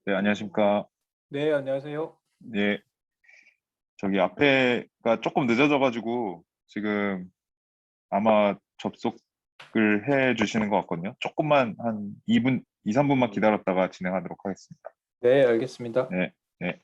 네, 안녕하십니까. 네, 안녕하세요. 네, 저기 앞에가 조금 늦어져가지고 지금 아마 접속을 해 주시는 것 같거든요. 조금만 한 2분, 2, 3분만 기다렸다가 진행하도록 하겠습니다. 네, 알겠습니다. 네, 네.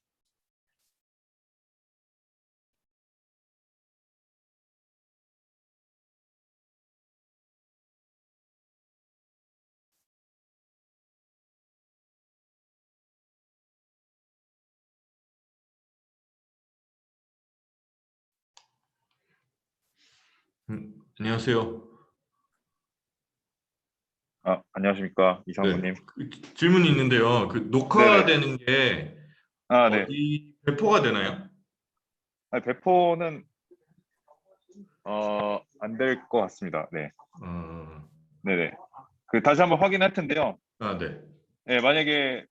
안녕하세요. 안녕하십니까. 네, 이상무님. 질문이 있는데요. 네네. 녹화되는 게 네. 어디 배포가 되나요? 배포는, 안 될 것 같습니다. 네. 어, 네네. 다시 한번 확인할 텐데요. 네. 네, 만약에,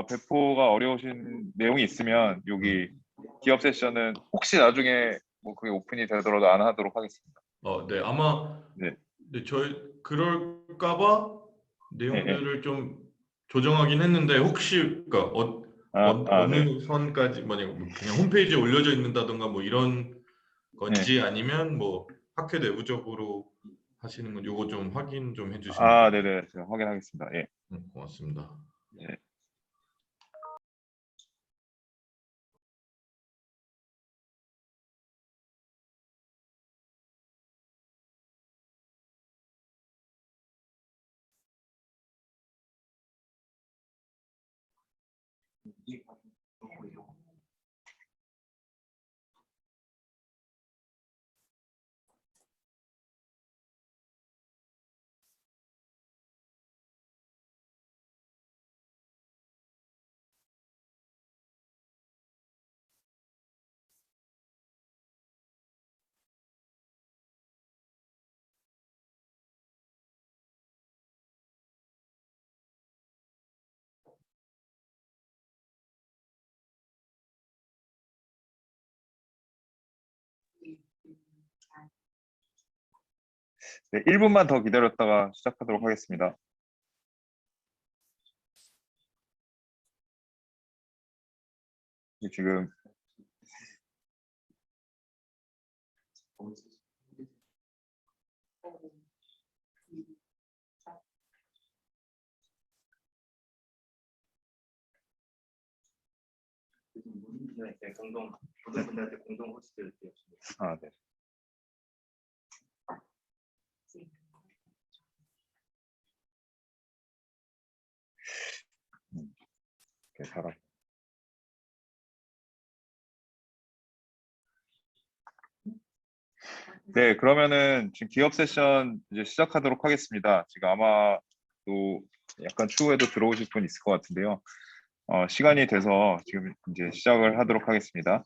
배포가 어려우신 내용이 있으면 여기 기업 세션은 혹시 나중에 뭐 그게 오픈이 되더라도 안 하도록 하겠습니다. 네, 아마 네. 저희 그럴까봐 네, 네. 내용들을 좀 조정하긴 했는데 혹시 그러니까 네. 어느 선까지 만약 그냥 홈페이지에 올려져 있는다던가 뭐 이런 건지 아니면 뭐 학회 내부적으로 하시는 건 요거 좀 확인 좀 해주시면 네네. 제가 확인하겠습니다. 예. 고맙습니다. 예. 네, 1분만 더 기다렸다가 시작하도록 하겠습니다. 지금 모든 분들한테 공동 호스트를 드렸습니다. 네. 잘하. 네, 그러면은 지금 기업 세션 이제 시작하도록 하겠습니다. 지금 아마 또 약간 추후에도 들어오실 분 있을 것 같은데요. 시간이 돼서 지금 이제 시작을 하도록 하겠습니다.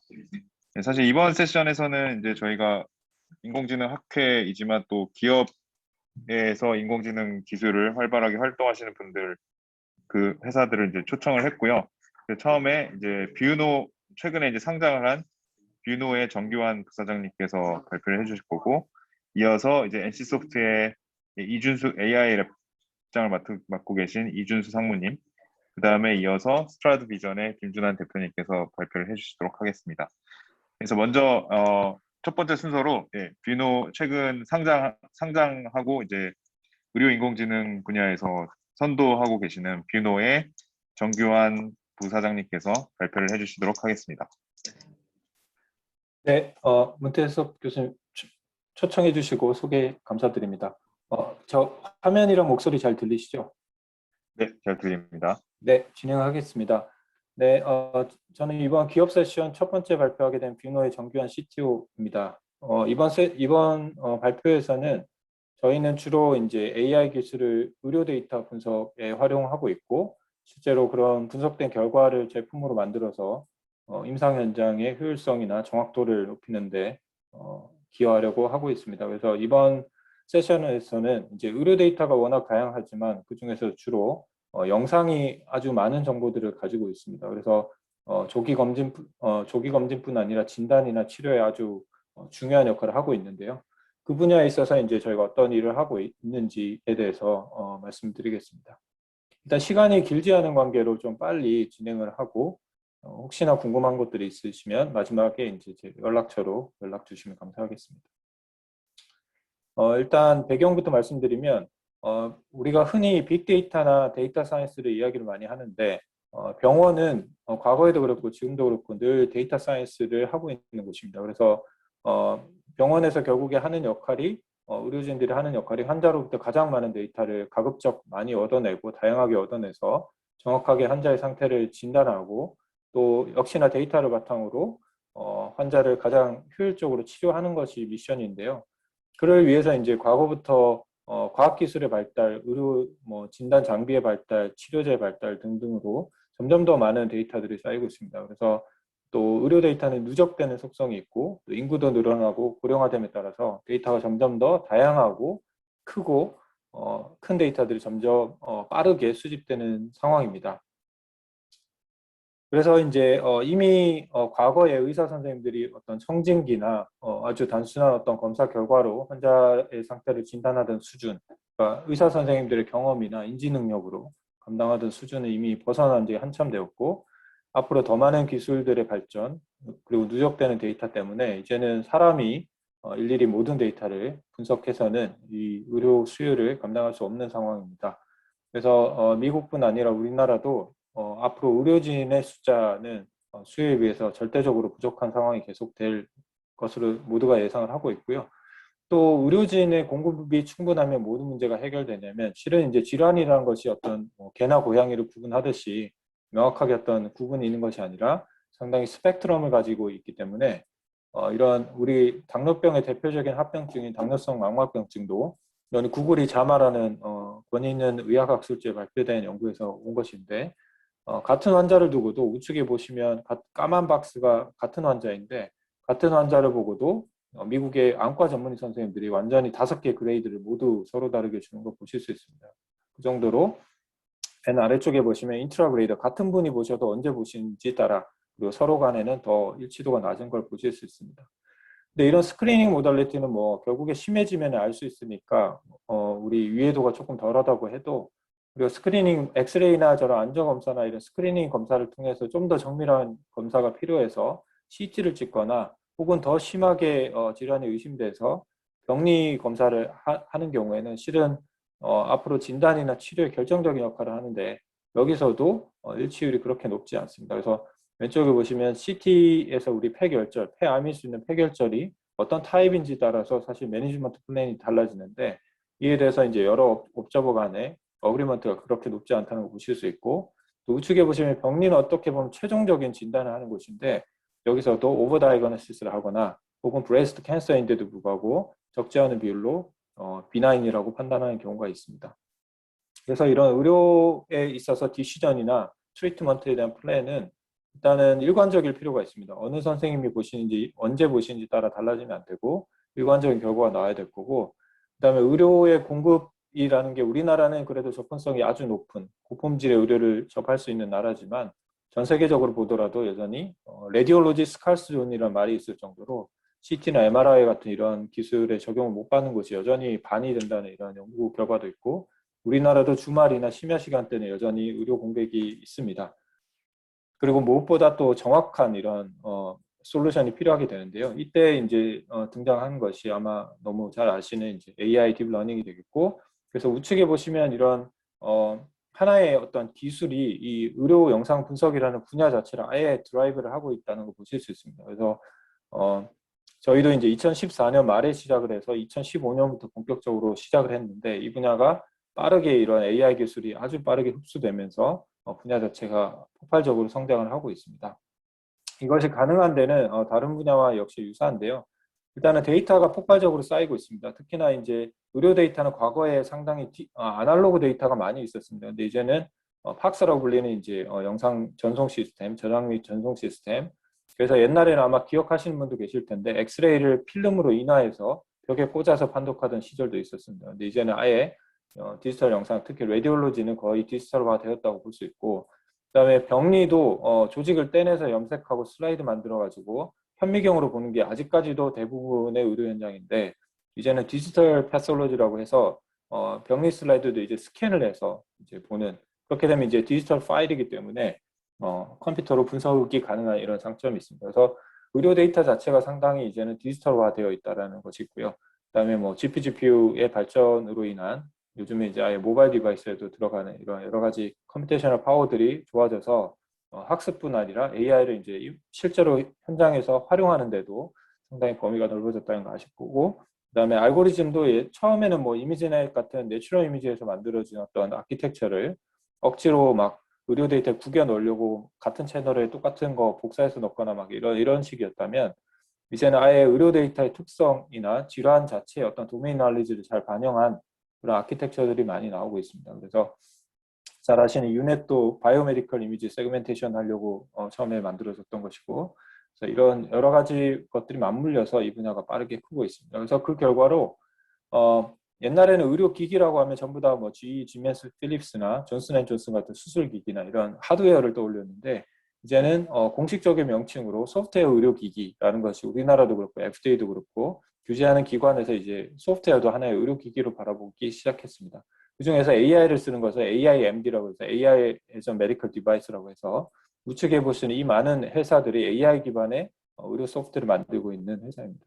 네, 사실 이번 세션에서는 이제 저희가 인공지능 학회이지만 또 기업에서 인공지능 기술을 활발하게 활동하시는 분들 그 회사들을 이제 초청을 했고요. 처음에 이제 뷰노 최근에 이제 상장을 한 뷰노의 정규환 부사장님께서 발표를 해주실 거고, 이어서 이제 NC소프트의 이준수 AI 랩장을 맡고 계신 이준수 상무님, 그 다음에 이어서 스트라드 비전의 김준환 대표님께서 발표를 해주시도록 하겠습니다. 그래서 먼저 첫 번째 순서로 뷰노 최근 상장하고 이제 의료 인공지능 분야에서 선도하고 계시는 뷰노의 정규환 부사장님께서 발표를 해주시도록 하겠습니다. 네, 문태섭 교수님 초청해 주시고 소개 감사드립니다. 저 화면이랑 목소리 잘 들리시죠? 네, 잘 들립니다. 네, 진행하겠습니다. 네, 저는 이번 기업 세션 첫 번째 발표하게 된 뷰노의 정규환 CTO입니다. 이번 발표에서는 저희는 주로 이제 AI 기술을 의료 데이터 분석에 활용하고 있고, 실제로 그런 분석된 결과를 제품으로 만들어서 임상 현장의 효율성이나 정확도를 높이는데 기여하려고 하고 있습니다. 그래서 이번 세션에서는 이제 의료 데이터가 워낙 다양하지만 그 중에서 주로 영상이 아주 많은 정보들을 가지고 있습니다. 그래서 조기 검진뿐 아니라 진단이나 치료에 아주 중요한 역할을 하고 있는데요. 그 분야에 있어서 이제 저희가 어떤 일을 하고 있는지에 대해서 말씀드리겠습니다. 일단 시간이 길지 않은 관계로 좀 빨리 진행을 하고 혹시나 궁금한 것들이 있으시면 마지막에 이제 제 연락처로 연락 주시면 감사하겠습니다. 일단 배경부터 말씀드리면 우리가 흔히 빅데이터나 데이터 사이언스를 이야기를 많이 하는데 병원은 과거에도 그렇고 지금도 그렇고 늘 데이터 사이언스를 하고 있는 곳입니다. 그래서 병원에서 결국에 하는 역할이 의료진들이 하는 역할이 환자로부터 가장 많은 데이터를 가급적 많이 얻어내고 다양하게 얻어내서 정확하게 환자의 상태를 진단하고 또 역시나 데이터를 바탕으로 환자를 가장 효율적으로 치료하는 것이 미션인데요. 그를 위해서 이제 과거부터 과학기술의 발달, 의료 진단 장비의 발달, 치료제 발달 등등으로 점점 더 많은 데이터들이 쌓이고 있습니다. 그래서 또 의료 데이터는 누적되는 속성이 있고 또 인구도 늘어나고 고령화됨에 따라서 데이터가 점점 더 다양하고 크고 큰 데이터들이 점점 빠르게 수집되는 상황입니다. 그래서 이제 이미 과거에 의사 선생님들이 어떤 청진기나 아주 단순한 어떤 검사 결과로 환자의 상태를 진단하던 수준, 그러니까 의사 선생님들의 경험이나 인지 능력으로 감당하던 수준은 이미 벗어난 지 한참 되었고 앞으로 더 많은 기술들의 발전 그리고 누적되는 데이터 때문에 이제는 사람이 일일이 모든 데이터를 분석해서는 이 의료 수요를 감당할 수 없는 상황입니다. 그래서 미국뿐 아니라 우리나라도 앞으로 의료진의 숫자는 수요에 비해서 절대적으로 부족한 상황이 계속될 것으로 모두가 예상을 하고 있고요. 또 의료진의 공급이 충분하면 모든 문제가 해결되냐면 실은 이제 질환이라는 것이 어떤 개나 고양이를 구분하듯이 명확하게 어떤 구분이 있는 것이 아니라 상당히 스펙트럼을 가지고 있기 때문에 이런 우리 당뇨병의 대표적인 합병증인 당뇨성 망막병증도 이런 구글이 자마라는 권위 있는 의학학술지에 발표된 연구에서 온 것인데 같은 환자를 두고도 우측에 보시면 까만 박스가 같은 환자인데 같은 환자를 보고도 미국의 안과 전문의 선생님들이 완전히 5개 그레이드를 모두 서로 다르게 주는 걸 보실 수 있습니다. 그 정도로 맨 아래쪽에 보시면 인트라그레이더 같은 분이 보셔도 언제 보시는지 따라 그리고 서로 간에는 더 일치도가 낮은 걸 보실 수 있습니다. 근데 이런 스크리닝 모달리티는 뭐 결국에 심해지면 알 수 있으니까 우리 위해도가 조금 덜하다고 해도 그리고 스크리닝 엑스레이나 저런 안저검사나 이런 스크리닝 검사를 통해서 좀 더 정밀한 검사가 필요해서 CT를 찍거나 혹은 더 심하게 질환이 의심돼서 병리 검사를 하는 경우에는 실은 앞으로 진단이나 치료에 결정적인 역할을 하는데 여기서도 일치율이 그렇게 높지 않습니다. 그래서 왼쪽에 보시면 CT에서 우리 폐결절, 폐암일 수 있는 폐결절이 어떤 타입인지 따라서 사실 매니지먼트 플랜이 달라지는데 이에 대해서 이제 여러 옵저버 간에 어그리먼트가 그렇게 높지 않다는 걸 보실 수 있고 또 우측에 보시면 병리는 어떻게 보면 최종적인 진단을 하는 곳인데 여기서도 오버 다이거너시스를 하거나 혹은 브레스트 캔서인데도 불구하고 적지 않은 비율로 비나인이라고 판단하는 경우가 있습니다. 그래서 이런 의료에 있어서 디시전이나 트리트먼트에 대한 플랜은 일단은 일관적일 필요가 있습니다. 어느 선생님이 보시는지 언제 보시는지 따라 달라지면 안 되고 일관적인 결과가 나와야 될 거고 그다음에 의료의 공급이라는 게 우리나라는 그래도 접근성이 아주 높은 고품질의 의료를 접할 수 있는 나라지만 전 세계적으로 보더라도 여전히 레디올로지 스칼스존이라는 말이 있을 정도로 CT나 MRI 같은 이런 기술에 적용을 못 받는 곳이 여전히 반이 된다는 이런 연구 결과도 있고 우리나라도 주말이나 심야 시간대는 여전히 의료 공백이 있습니다. 그리고 무엇보다 또 정확한 이런 솔루션이 필요하게 되는데요. 이때 이제 등장하는 것이 아마 너무 잘 아시는 이제 AI 딥러닝이 되겠고, 그래서 우측에 보시면 이런 하나의 어떤 기술이 이 의료 영상 분석이라는 분야 자체를 아예 드라이브를 하고 있다는 걸 보실 수 있습니다. 그래서 저희도 이제 2014년 말에 시작을 해서 2015년부터 본격적으로 시작을 했는데 이 분야가 빠르게 이런 AI 기술이 아주 빠르게 흡수되면서 분야 자체가 폭발적으로 성장을 하고 있습니다. 이것이 가능한 데는 다른 분야와 역시 유사한데요. 일단은 데이터가 폭발적으로 쌓이고 있습니다. 특히나 이제 의료 데이터는 과거에 상당히 아날로그 데이터가 많이 있었습니다. 근데 이제는 팍스라고 불리는 이제 영상 전송 시스템, 저장 및 전송 시스템. 그래서 옛날에는 아마 기억하시는 분도 계실 텐데 엑스레이를 필름으로 인화해서 벽에 꽂아서 판독하던 시절도 있었습니다. 근데 이제는 아예 디지털 영상, 특히 레디올로지는 거의 디지털화 되었다고 볼 수 있고 그다음에 병리도 조직을 떼내서 염색하고 슬라이드 만들어가지고 현미경으로 보는 게 아직까지도 대부분의 의료 현장인데 이제는 디지털 패솔로지라고 해서 병리 슬라이드도 이제 스캔을 해서 이제 보는 그렇게 되면 이제 디지털 파일이기 때문에 컴퓨터로 분석이 가능한 이런 장점이 있습니다. 그래서 의료 데이터 자체가 상당히 이제는 디지털화되어 있다라는 것이 있고요. 그다음에 뭐 GPU의 발전으로 인한 요즘에 이제 아예 모바일 디바이스에도 들어가는 이런 여러 가지 컴퓨테이셔널 파워들이 좋아져서 학습뿐 아니라 AI를 이제 실제로 현장에서 활용하는데도 상당히 범위가 넓어졌다는 거 아실 거고, 그다음에 알고리즘도 처음에는 뭐 이미지넷 같은 내추럴 이미지에서 만들어진 어떤 아키텍처를 억지로 막 의료 데이터에 구겨 넣으려고 같은 채널에 똑같은 거 복사해서 넣거나 막 이런 식이었다면, 이제는 아예 의료 데이터의 특성이나 질환 자체의 어떤 도메인 날리지를 잘 반영한 그런 아키텍처들이 많이 나오고 있습니다. 그래서 잘 아시는 유넷도 바이오메디컬 이미지 세그멘테이션 하려고 처음에 만들어졌던 것이고, 그래서 이런 여러 가지 것들이 맞물려서 이 분야가 빠르게 크고 있습니다. 그래서 그 결과로 옛날에는 의료기기라고 하면 전부 다 뭐 GE, 지멘스, 필립스나 존슨앤존슨 같은 수술기기나 이런 하드웨어를 떠올렸는데, 이제는 공식적인 명칭으로 소프트웨어 의료기기라는 것이 우리나라도 그렇고 FDA도 그렇고 규제하는 기관에서 이제 소프트웨어도 하나의 의료기기로 바라보기 시작했습니다. 그중에서 AI를 쓰는 것을 AIMD라고 해서 AI as a Medical Device라고 해서 우측에 보시는 이 많은 회사들이 AI 기반의 의료 소프트를 만들고 있는 회사입니다.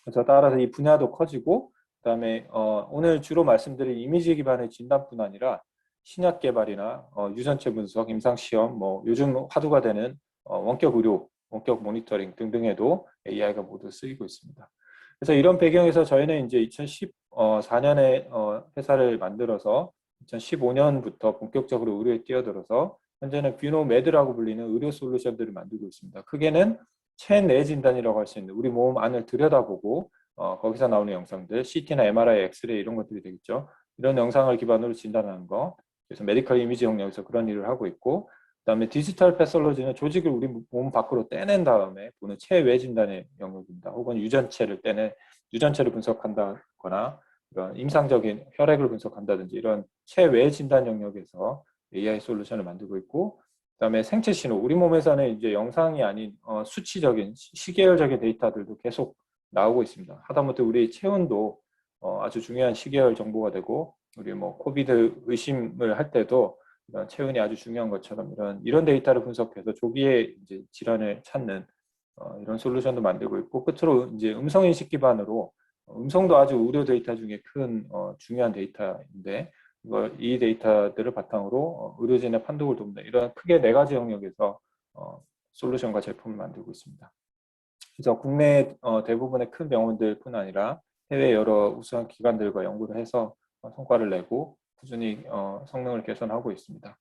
그래서 따라서 이 분야도 커지고, 그다음에 오늘 주로 말씀드린 이미지 기반의 진단뿐 아니라 신약 개발이나 유전체 분석, 임상 시험, 뭐 요즘 화두가 되는 원격 의료, 원격 모니터링 등등에도 AI가 모두 쓰이고 있습니다. 그래서 이런 배경에서 저희는 이제 2014년에 회사를 만들어서 2015년부터 본격적으로 의료에 뛰어들어서 현재는 뷰노메드라고 불리는 의료 솔루션들을 만들고 있습니다. 크게는 체내 진단이라고 할 수 있는 우리 몸 안을 들여다보고 거기서 나오는 영상들, CT나 MRI, 엑스레이 이런 것들이 되겠죠. 이런 영상을 기반으로 진단하는 거. 그래서 메디컬 이미지 영역에서 그런 일을 하고 있고, 그다음에 디지털 패솔로지는 조직을 우리 몸 밖으로 떼낸 다음에 보는 체외 진단의 영역입니다. 혹은 유전체를 분석한다거나 이런 임상적인 혈액을 분석한다든지 이런 체외 진단 영역에서 AI 솔루션을 만들고 있고, 그다음에 생체 신호, 우리 몸에서는 이제 영상이 아닌 수치적인 시계열적인 데이터들도 계속 나오고 있습니다. 하다못해 우리 체온도 아주 중요한 시계열 정보가 되고, 우리 뭐 코비드 의심을 할 때도 이런 체온이 아주 중요한 것처럼 이런 데이터를 분석해서 조기에 이제 질환을 찾는 이런 솔루션도 만들고 있고, 끝으로 이제 음성 인식 기반으로 음성도 아주 의료 데이터 중에 큰 중요한 데이터인데, 이 데이터들을 바탕으로 의료진의 판독을 돕는 이런 크게 4가지 영역에서 솔루션과 제품을 만들고 있습니다. 그래서 국내 대부분의 큰 병원들뿐 아니라 해외 여러 우수한 기관들과 연구를 해서 성과를 내고 꾸준히 성능을 개선하고 있습니다.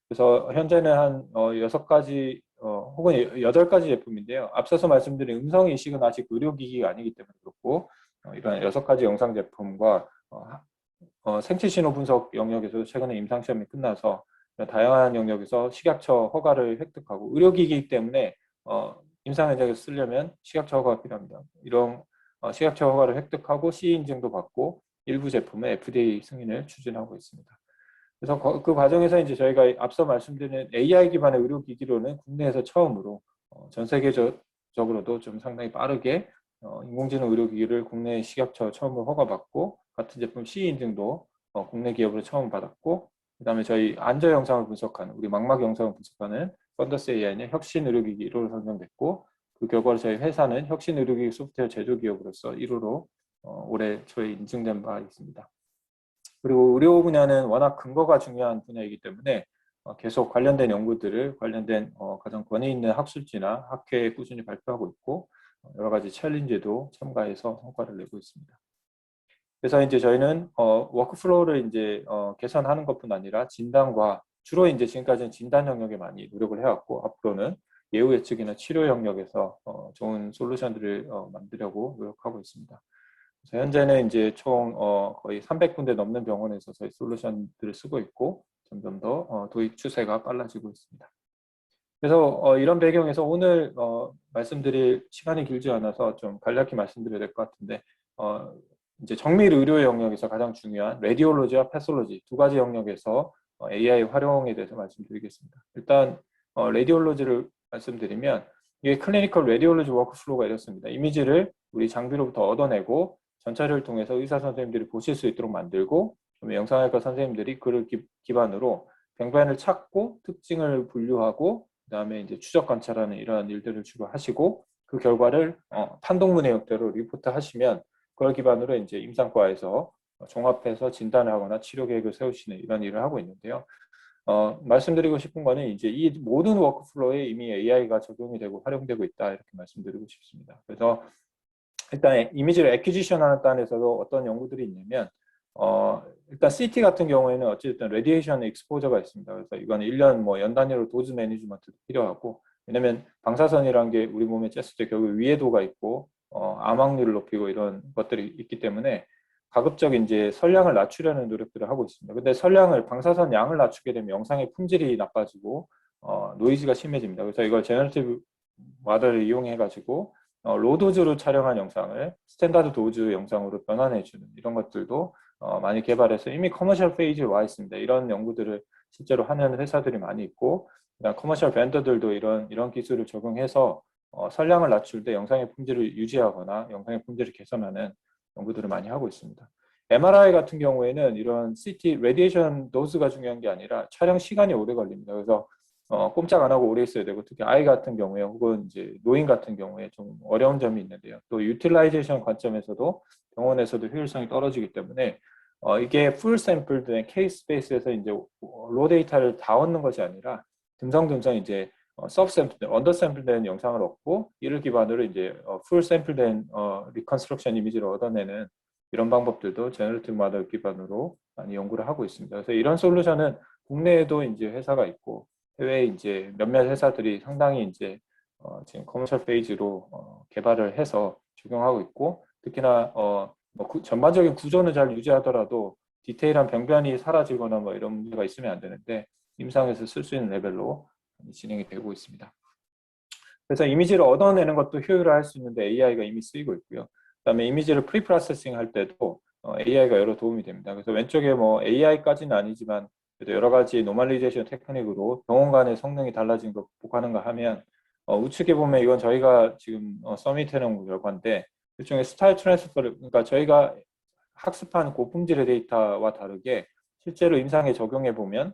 그래서 현재는 한 6가지 혹은 8가지 제품인데요. 앞서서 말씀드린 음성 인식은 아직 의료기기가 아니기 때문에 그렇고, 이런 6가지 영상 제품과 생체 신호 분석 영역에서도 최근에 임상 시험이 끝나서 다양한 영역에서 식약처 허가를 획득하고, 의료기기이기 때문에 임상 현장에서 쓰려면 식약처 허가가 필요합니다. 이런 식약처 허가를 획득하고 CE 인증도 받고 일부 제품의 FDA 승인을 추진하고 있습니다. 그래서 그 과정에서 이제 저희가 앞서 말씀드린 AI 기반의 의료기기로는 국내에서 처음으로 전 세계적으로도 좀 상당히 빠르게 인공지능 의료기기를 국내 식약처 처음으로 허가받고, 같은 제품 CE 인증도 국내 기업으로 처음 받았고, 그다음에 저희 안저 영상을 분석하는, 우리 망막 영상을 분석하는 펀더스 AI는 혁신 의료기기 1호로 선정됐고, 그 결과로 저희 회사는 혁신 의료기기 소프트웨어 제조기업으로서 1호로 올해 초에 인증된 바 있습니다. 그리고 의료 분야는 워낙 근거가 중요한 분야이기 때문에 계속 관련된 연구들을 관련된 가장 권위 있는 학술지나 학회에 꾸준히 발표하고 있고, 여러 가지 챌린지도 참가해서 성과를 내고 있습니다. 그래서 이제 저희는 워크플로우를 이제 개선하는 것뿐 아니라 진단과, 주로 이제 지금까지는 진단 영역에 많이 노력을 해왔고, 앞으로는 예후 예측이나 치료 영역에서 좋은 솔루션들을 만들려고 노력하고 있습니다. 그래서 현재는 이제 총 거의 300군데 넘는 병원에서 저희 솔루션들을 쓰고 있고, 점점 더 도입 추세가 빨라지고 있습니다. 그래서 이런 배경에서 오늘 말씀드릴 시간이 길지 않아서 좀 간략히 말씀드려야 될 것 같은데, 이제 정밀 의료 영역에서 가장 중요한 레디올로지와 패솔로지 2가지 영역에서 AI 활용에 대해서 말씀드리겠습니다. 일단 레디올로지를 말씀드리면, 이게 클리니컬 레디올로지 워크플로우가 이렇습니다. 이미지를 우리 장비로부터 얻어내고 전차를 통해서 의사 선생님들이 보실 수 있도록 만들고, 영상학과 선생님들이 그를 기반으로 병변을 찾고 특징을 분류하고 그다음에 이제 추적 관찰하는 이러한 일들을 주로 하시고 그 결과를 판독문 내역대로 리포트하시면 그걸 기반으로 이제 임상과에서 종합해서 진단을 하거나 치료 계획을 세우시는 이런 일을 하고 있는데요. 말씀드리고 싶은 거는 이제 이 모든 워크플로우에 이미 AI가 적용이 되고 활용되고 있다 이렇게 말씀드리고 싶습니다. 그래서 일단 이미지를 애퀴지션 하는 단에서도 어떤 연구들이 있냐면 일단 CT 같은 경우에는 어쨌든 레디에이션 익스포저가 있습니다. 그래서 이건 1년 뭐 연 단위로 도즈 매니지먼트도 필요하고 왜냐면 방사선이라는 게 우리 몸에 쬐을 때 결국 위해도가 있고 암 확률을 높이고 이런 것들이 있기 때문에 가급적 이제 선량을 낮추려는 노력들을 하고 있습니다. 근데 방사선 양을 낮추게 되면 영상의 품질이 나빠지고 노이즈가 심해집니다. 그래서 이걸 제너러티브 모델을 이용해 가지고 로도즈로 촬영한 영상을 스탠다드 도즈 영상으로 변환해주는 이런 것들도 많이 개발해서 이미 커머셜 페이지에 와 있습니다. 이런 연구들을 실제로 하는 회사들이 많이 있고 그다음 커머셜 밴더들도 이런 기술을 적용해서 선량을 낮출 때 영상의 품질을 유지하거나 영상의 품질을 개선하는 연구들을 많이 하고 있습니다. MRI 같은 경우에는 이런 CT, 레디에이션 도즈가 중요한 게 아니라 촬영 시간이 오래 걸립니다. 그래서 꼼짝 안 하고 오래 있어야 되고 특히 아이 같은 경우에 혹은 이제 노인 같은 경우에 좀 어려운 점이 있는데요. 또 유틸라이제이션 관점에서도 병원에서도 효율성이 떨어지기 때문에 이게 풀 샘플된 케이스 베이스에서 이제 로 데이터를 다 얻는 것이 아니라 듬성듬성 이제 서브 샘플, 언더 샘플된 영상을 얻고 이를 기반으로 이제 풀 샘플된 리컨스트럭션 이미지를 얻어내는 이런 방법들도 제너러티브 모델 기반으로 많이 연구를 하고 있습니다. 그래서 이런 솔루션은 국내에도 이제 회사가 있고 해외에 이제 몇몇 회사들이 상당히 이제 지금 커머셜 페이지로 개발을 해서 적용하고 있고 특히나 전반적인 구조는 잘 유지하더라도 디테일한 병변이 사라지거나 뭐 이런 문제가 있으면 안 되는데 임상에서 쓸 수 있는 레벨로 진행이 되고 있습니다. 그래서 이미지를 얻어내는 것도 효율화할 수 있는데 AI가 이미 쓰이고 있고요. 그다음에 이미지를 프리프로세싱 할 때도 AI가 여러 도움이 됩니다. 그래서 왼쪽에 뭐 AI까지는 아니지만 그래도 여러 가지 노멀리제이션 테크닉으로 병원 간의 성능이 달라진 걸 극복하는가 하면 우측에 보면 이건 저희가 지금 서밋해놓은 결과인데 일종의 스타일 트랜스퍼를 그러니까 저희가 학습한 고품질의 데이터와 다르게 실제로 임상에 적용해 보면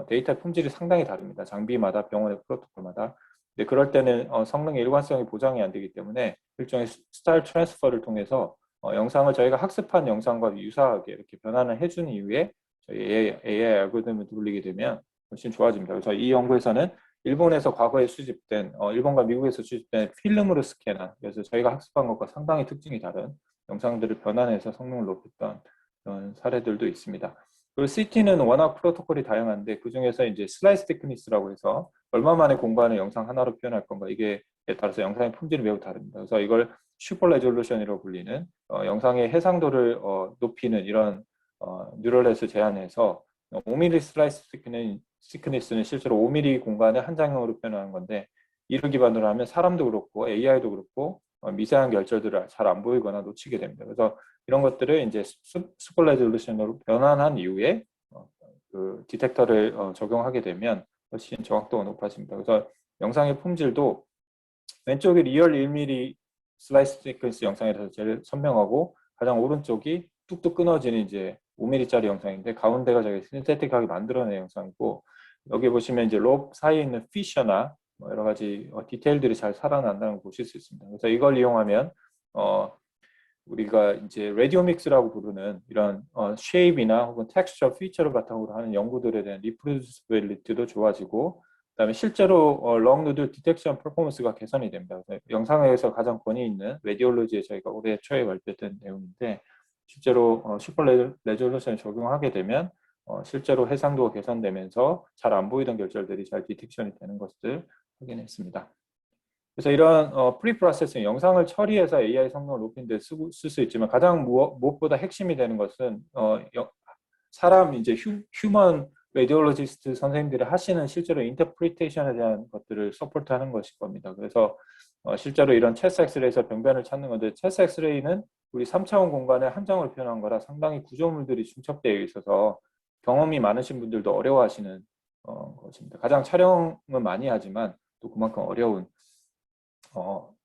데이터 품질이 상당히 다릅니다. 장비마다 병원의 프로토콜마다. 근데 그럴 때는 성능의 일관성이 보장이 안 되기 때문에 일종의 스타일 트랜스퍼를 통해서 영상을 저희가 학습한 영상과 유사하게 이렇게 변환을 해준 이후에 저희 AI 알고리즘을 돌리게 되면 훨씬 좋아집니다. 그래서 이 연구에서는 일본에서 과거에 수집된 일본과 미국에서 수집된 필름으로 스캔한 그래서 저희가 학습한 것과 상당히 특징이 다른 영상들을 변환해서 성능을 높였던 그런 사례들도 있습니다. 그리고 CT는 워낙 프로토콜이 다양한데 그 중에서 이제 슬라이스 테크니스라고 해서 얼마만의 공간을 영상 하나로 표현할 건가 이게 따라서 영상의 품질이 매우 다릅니다. 그래서 이걸 슈퍼 레졸루션이라고 불리는 영상의 해상도를 높이는 이런 뉴럴넷을 제안해서 5mm 슬라이스 시크니스는 실제로 5mm 공간을 한 장면으로 표현하는 건데 이를 기반으로 하면 사람도 그렇고 AI도 그렇고 미세한 결절들을 잘 안 보이거나 놓치게 됩니다. 그래서 이런 것들을 이제 슈퍼 레졸루션으로 변환한 이후에 그 디텍터를 적용하게 되면 훨씬 정확도가 높아집니다. 그래서 영상의 품질도 왼쪽이 리얼 1mm 슬라이스 시퀀스 영상이라서 제일 선명하고 가장 오른쪽이 뚝뚝 끊어지는 이제 5mm짜리 영상인데 가운데가 저희 신세틱하게 만들어낸 영상이고 여기 보시면 이제 롭 사이에 있는 피셔나 뭐 여러 가지 디테일들이 잘 살아난다는 걸 보실 수 있습니다. 그래서 이걸 이용하면 우리가 이제 라디오믹스라고 부르는 이런 쉐입이나 혹은 텍스처, 피처를 바탕으로 하는 연구들에 대한 리프로듀시빌리티도 좋아지고 그다음에 실제로 롱누드 디텍션 퍼포먼스가 개선이 됩니다. 영상에서 가장 권위 있는 라디올로지에 저희가 올해 초에 발표된 내용인데 실제로 슈퍼 레졸루션을 적용하게 되면 실제로 해상도가 개선되면서 잘 안 보이던 결절들이 잘 디텍션이 되는 것을 확인했습니다. 그래서 이런 프리프로세싱 영상을 처리해서 AI 성능을 높이는 데 쓸 수 있지만 가장 무엇보다 핵심이 되는 것은 사람 이제 휴먼 레디올로지스트 선생님들이 하시는 실제로 인터프리테이션에 대한 것들을 서포트하는 것일 겁니다. 그래서 실제로 이런 체스 엑스레이에서 병변을 찾는 건데 체스 엑스레이는 우리 3차원 공간에 한 장을 표현한 거라 상당히 구조물들이 중첩되어 있어서 경험이 많으신 분들도 어려워하시는 것입니다. 가장 촬영은 많이 하지만 또 그만큼 어려운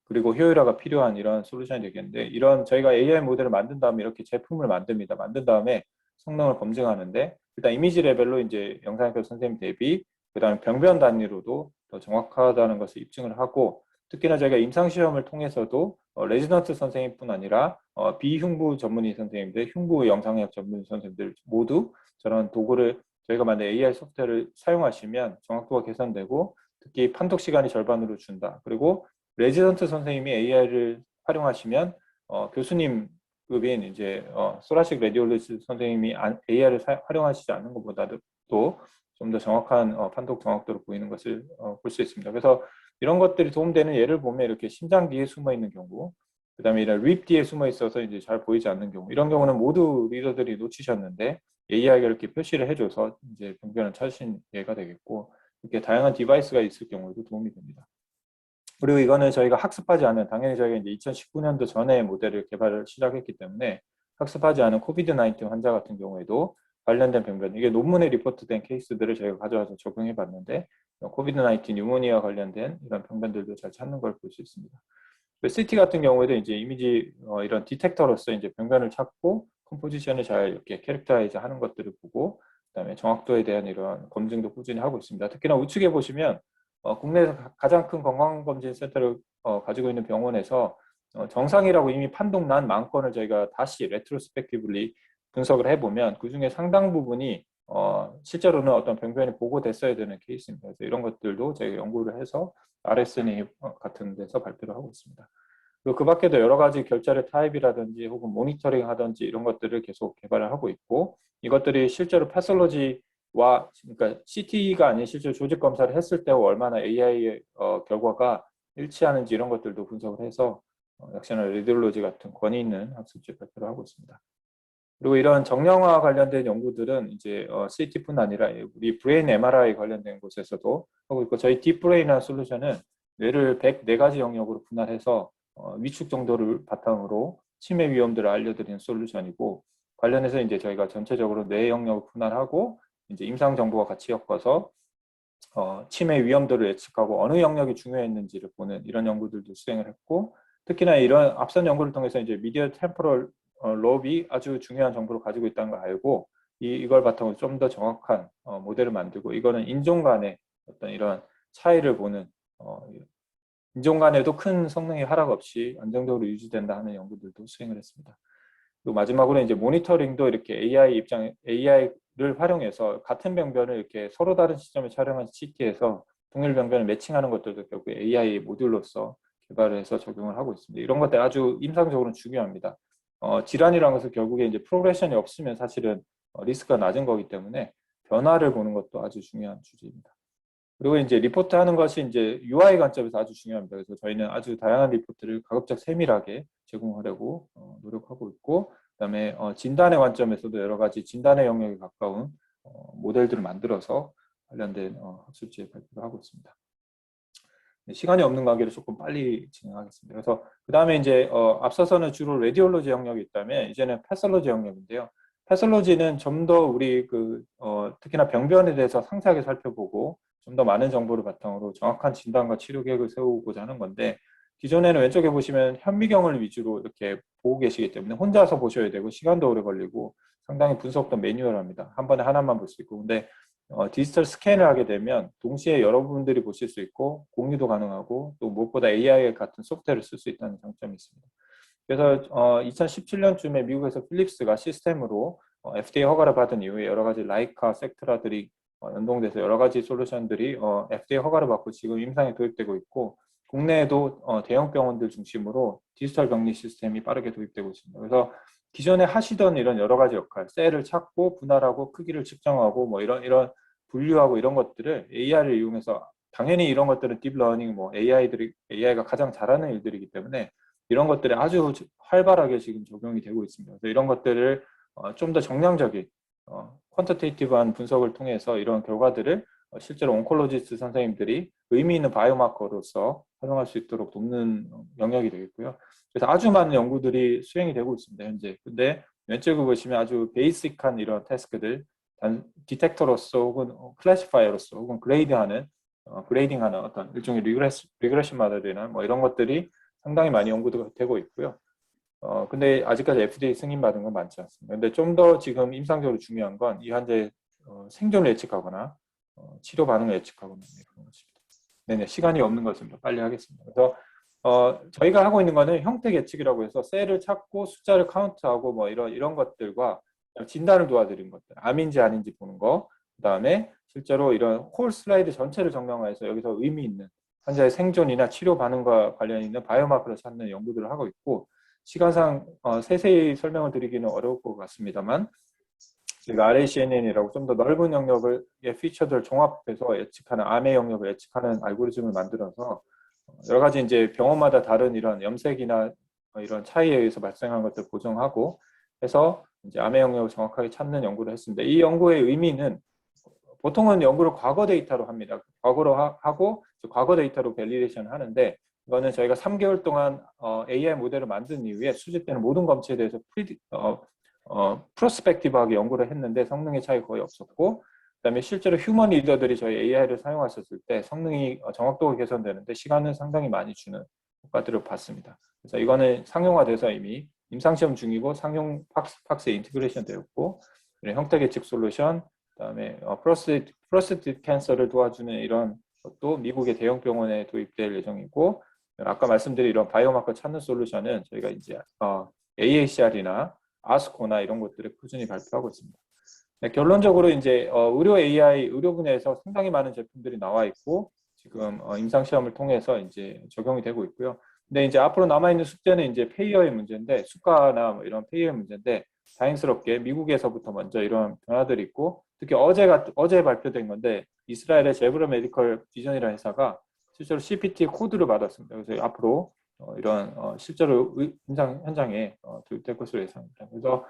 그리고 효율화가 필요한 이런 솔루션이 되겠는데 이런 저희가 AI 모델을 만든 다음에 이렇게 제품을 만듭니다. 만든 다음에 성능을 검증하는데 일단 이미지 레벨로 이제 영상학교 선생님 대비 그다음에 병변 단위로도 더 정확하다는 것을 입증을 하고 특히나 저희가 임상시험을 통해서도 레지던트 선생님뿐 아니라 비흉부 전문의 선생님들, 흉부 영상의학 전문의 선생님들 모두 저런 도구를 저희가 만든 AI 소프트웨어를 사용하시면 정확도가 개선되고 특히 판독 시간이 절반으로 준다. 그리고 레지던트 선생님이 AI를 활용하시면 교수님급인 이제 소라식 레디올로지스트 선생님이 AI를 활용하시지 않는 것보다도 좀 더 정확한 판독 정확도를 보이는 것을 볼 수 있습니다. 그래서 이런 것들이 도움되는 예를 보면 이렇게 심장 뒤에 숨어 있는 경우, 그다음에 이런 립 뒤에 숨어 있어서 이제 잘 보이지 않는 경우, 이런 경우는 모두 리더들이 놓치셨는데 AI가 이렇게 표시를 해줘서 이제 병변을 찾으신 예가 되겠고, 이렇게 다양한 디바이스가 있을 경우에도 도움이 됩니다. 그리고 이거는 저희가 학습하지 않은, 당연히 저희가 이제 2019년도 전에 모델을 개발을 시작했기 때문에 학습하지 않은 코비드-19 환자 같은 경우에도 관련된 병변, 이게 논문에 리포트된 케이스들을 저희가 가져와서 적용해 봤는데 코비드-19 뉴모니아 관련된 이런 병변들도 잘 찾는 걸 볼 수 있습니다. CT 같은 경우에도 이제 이미지 이런 디텍터로서 이제 병변을 찾고 컴포지션을 잘 이렇게 캐릭터라이즈 하는 것들을 보고 그다음에 정확도에 대한 이런 검증도 꾸준히 하고 있습니다. 특히나 우측에 보시면 국내에서 가장 큰 건강검진센터를 가지고 있는 병원에서 정상이라고 이미 판독난 만건을 저희가 다시 레트로스펙티브리 분석을 해보면 그중에 상당 부분이 실제로는 어떤 병변이 보고됐어야 되는 케이스입니다. 그래서 이런 것들도 저희가 연구를 해서 RSNA 같은 데서 발표를 하고 있습니다. 그리고 그 밖에도 여러 가지 결자의 타입이라든지 혹은 모니터링 하든지 이런 것들을 계속 개발을 하고 있고 이것들이 실제로 패솔로지와 그러니까 CT가 아닌 실제로 조직 검사를 했을 때와 얼마나 AI의 결과가 일치하는지 이런 것들도 분석을 해서 역시나 레디올로지 같은 권위 있는 학술지 발표를 하고 있습니다. 그리고 이런 정형화 관련된 연구들은 이제 CT뿐 아니라 우리 브레인 MRI 관련된 곳에서도 하고 있고 저희 딥브레인이라는 솔루션은 뇌를 104가지 영역으로 분할해서 위축 정도를 바탕으로 치매 위험들을 알려드리는 솔루션이고 관련해서 이제 저희가 전체적으로 뇌 영역을 분할하고 이제 임상 정보와 같이 엮어서 치매 위험도를 예측하고 어느 영역이 중요했는지를 보는 이런 연구들도 수행을 했고 특히나 이런 앞선 연구를 통해서 이제 미디어 템포럴 롭이 아주 중요한 정보를 가지고 있다는 걸 알고 이걸 바탕으로 좀 더 정확한 모델을 만들고 이거는 인종 간의 어떤 이런 차이를 보는 인종 간에도 큰 성능의 하락 없이 안정적으로 유지된다 하는 연구들도 수행을 했습니다. 그리고 마지막으로 이제 모니터링도 이렇게 AI를 활용해서 같은 병변을 이렇게 서로 다른 시점에 촬영한 CT에서 동일 병변을 매칭하는 것들도 결국 AI 모듈로서 개발을 해서 적용을 하고 있습니다. 이런 것들 아주 임상적으로는 중요합니다. 질환이라는 것은 결국에 이제 프로그레션이 없으면 사실은 리스크가 낮은 거기 때문에 변화를 보는 것도 아주 중요한 주제입니다. 그리고 이제 리포트 하는 것이 이제 UI 관점에서 아주 중요합니다. 그래서 저희는 아주 다양한 리포트를 가급적 세밀하게 제공하려고 노력하고 있고, 그다음에 진단의 관점에서도 여러 가지 진단의 영역에 가까운 모델들을 만들어서 관련된 학술지에 발표를 하고 있습니다. 시간이 없는 관계로 조금 빨리 진행하겠습니다. 그래서 그 다음에 이제 앞서서는 주로 레디올로지 영역이 있다면 이제는 패솔로지 영역인데요. 패솔로지는 좀 더 우리 특히나 병변에 대해서 상세하게 살펴보고 좀 더 많은 정보를 바탕으로 정확한 진단과 치료 계획을 세우고자 하는 건데 기존에는 왼쪽에 보시면 현미경을 위주로 이렇게 보고 계시기 때문에 혼자서 보셔야 되고 시간도 오래 걸리고 상당히 분석도 매뉴얼합니다. 한 번에 하나만 볼 수 있고 근데 디지털 스캔을 하게 되면 동시에 여러분들이 보실 수 있고 공유도 가능하고 또 무엇보다 AI 같은 소프트웨어를 쓸 수 있다는 장점이 있습니다. 그래서 2017년쯤에 미국에서 필립스가 시스템으로 FDA 허가를 받은 이후에 여러 가지 라이카, 섹트라들이 연동돼서 여러 가지 솔루션들이 FDA 허가를 받고 지금 임상에 도입되고 있고 국내에도 대형 병원들 중심으로 디지털 격리 시스템이 빠르게 도입되고 있습니다. 그래서 기존에 하시던 이런 여러 가지 역할, 셀을 찾고 분할하고 크기를 측정하고 뭐 이런 분류하고 이런 것들을 AI를 이용해서 당연히 이런 것들은 딥러닝 뭐 AI가 가장 잘하는 일들이기 때문에 이런 것들이 아주 활발하게 지금 적용이 되고 있습니다. 그래서 이런 것들을 좀 더 정량적인 퀀터테이티브한 분석을 통해서 이런 결과들을 실제로 온콜로지스트 선생님들이 의미 있는 바이오마커로서 활용할 수 있도록 돕는 영역이 되겠고요. 그래서 아주 많은 연구들이 수행이 되고 있습니다, 현재. 근데 왼쪽에 보시면 아주 베이직한 이런 태스크들, 디텍터로서 혹은 클래시파이어로서 혹은 그레이딩하는 어떤 일종의 리그레션 모델이나 뭐 이런 것들이 상당히 많이 연구가 되고 있고요. 근데 아직까지 FDA 승인받은 건 많지 않습니다. 근데 좀 더 지금 임상적으로 중요한 건 이 환자의 생존을 예측하거나 치료 반응을 예측하거나 그런 것입니다. 네네, 시간이 없는 것입니다. 빨리 하겠습니다. 그래서 저희가 하고 있는 거는 형태 예측이라고 해서 셀을 찾고 숫자를 카운트하고 뭐 이런 것들과 진단을 도와드리는 것들, 암인지 아닌지 보는 거, 그다음에 실제로 이런 홀 슬라이드 전체를 정량화해서 여기서 의미 있는 환자의 생존이나 치료 반응과 관련 있는 바이오마커를 찾는 연구들을 하고 있고, 시간상 세세히 설명을 드리기는 어려울 것 같습니다만, 저희가 RACNN이라고 좀 더 넓은 영역의 피처들을 종합해서 예측하는 암의 영역을 예측하는 알고리즘을 만들어서 여러 가지 이제 병원마다 다른 이런 염색이나 이런 차이에 의해서 발생한 것들 보정하고 해서 이제 암의 영역을 정확하게 찾는 연구를 했습니다. 이 연구의 의미는 보통은 연구를 과거 데이터로 합니다. 과거로 하고 과거 데이터로 밸리데이션 하는데, 이거는 저희가 3개월 동안 AI 모델을 만든 이후에 수집되는 모든 검체에 대해서 프로스펙티브하게 연구를 했는데 성능의 차이 거의 없었고, 그다음에 실제로 휴먼 리더들이 저희 AI를 사용하셨을 때 성능이 정확도가 개선되는데 시간은 상당히 많이 주는 효과들을 봤습니다. 그래서 이거는 상용화돼서 이미 임상시험 중이고 상용 팍스에 인티그레이션 되었고, 형태 예측 솔루션, 그다음에 프로스테이트 캔서를 도와주는 이런 것도 미국의 대형 병원에 도입될 예정이고, 아까 말씀드린 이런 바이오마커 찾는 솔루션은 저희가 이제 AACR이나 아스코나 이런 것들을 꾸준히 발표하고 있습니다. 네, 결론적으로 이제 의료 AI, 의료 분야에서 상당히 많은 제품들이 나와 있고 지금 임상 시험을 통해서 이제 적용이 되고 있고요. 근데 이제 앞으로 남아 있는 숙제는 이제 페이어의 문제인데, 수가나 뭐 이런 페이어의 문제인데, 다행스럽게 미국에서부터 먼저 이런 변화들이 있고, 특히 어제 발표된 건데 이스라엘의 제브라 메디컬 비전이라는 회사가 실제로 CPT 코드를 받았습니다. 그래서 앞으로 이런 실제로 임상 현장에 도입될 것으로 예상합니다. 그래서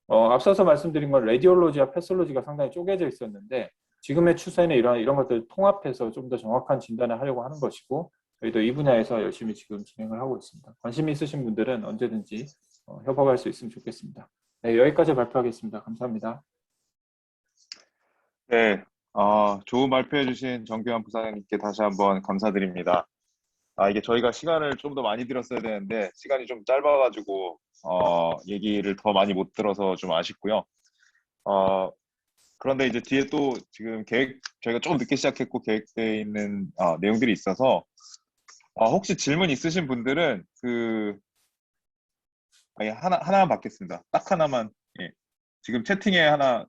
앞서서 말씀드린 건 레디올로지와 패솔로지가 상당히 쪼개져 있었는데, 지금의 추세는 이런 것들을 통합해서 좀 더 정확한 진단을 하려고 하는 것이고, 저희도 이 분야에서 열심히 지금 진행을 하고 있습니다. 관심 있으신 분들은 언제든지 협업할 수 있으면 좋겠습니다. 네, 여기까지 발표하겠습니다. 감사합니다. 네, 좋은 발표해주신 정규환 부사장님께 다시 한번 감사드립니다. 이게 저희가 시간을 좀 더 많이 들었어야 되는데 시간이 좀 짧아가지고 얘기를 더 많이 못 들어서 좀 아쉽고요. 그런데 이제 뒤에 또 지금 저희가 조금 늦게 시작했고 계획되어 있는 내용들이 있어서 혹시 질문 있으신 분들은 하나만 받겠습니다. 딱 하나만. 예. 지금 채팅에 하나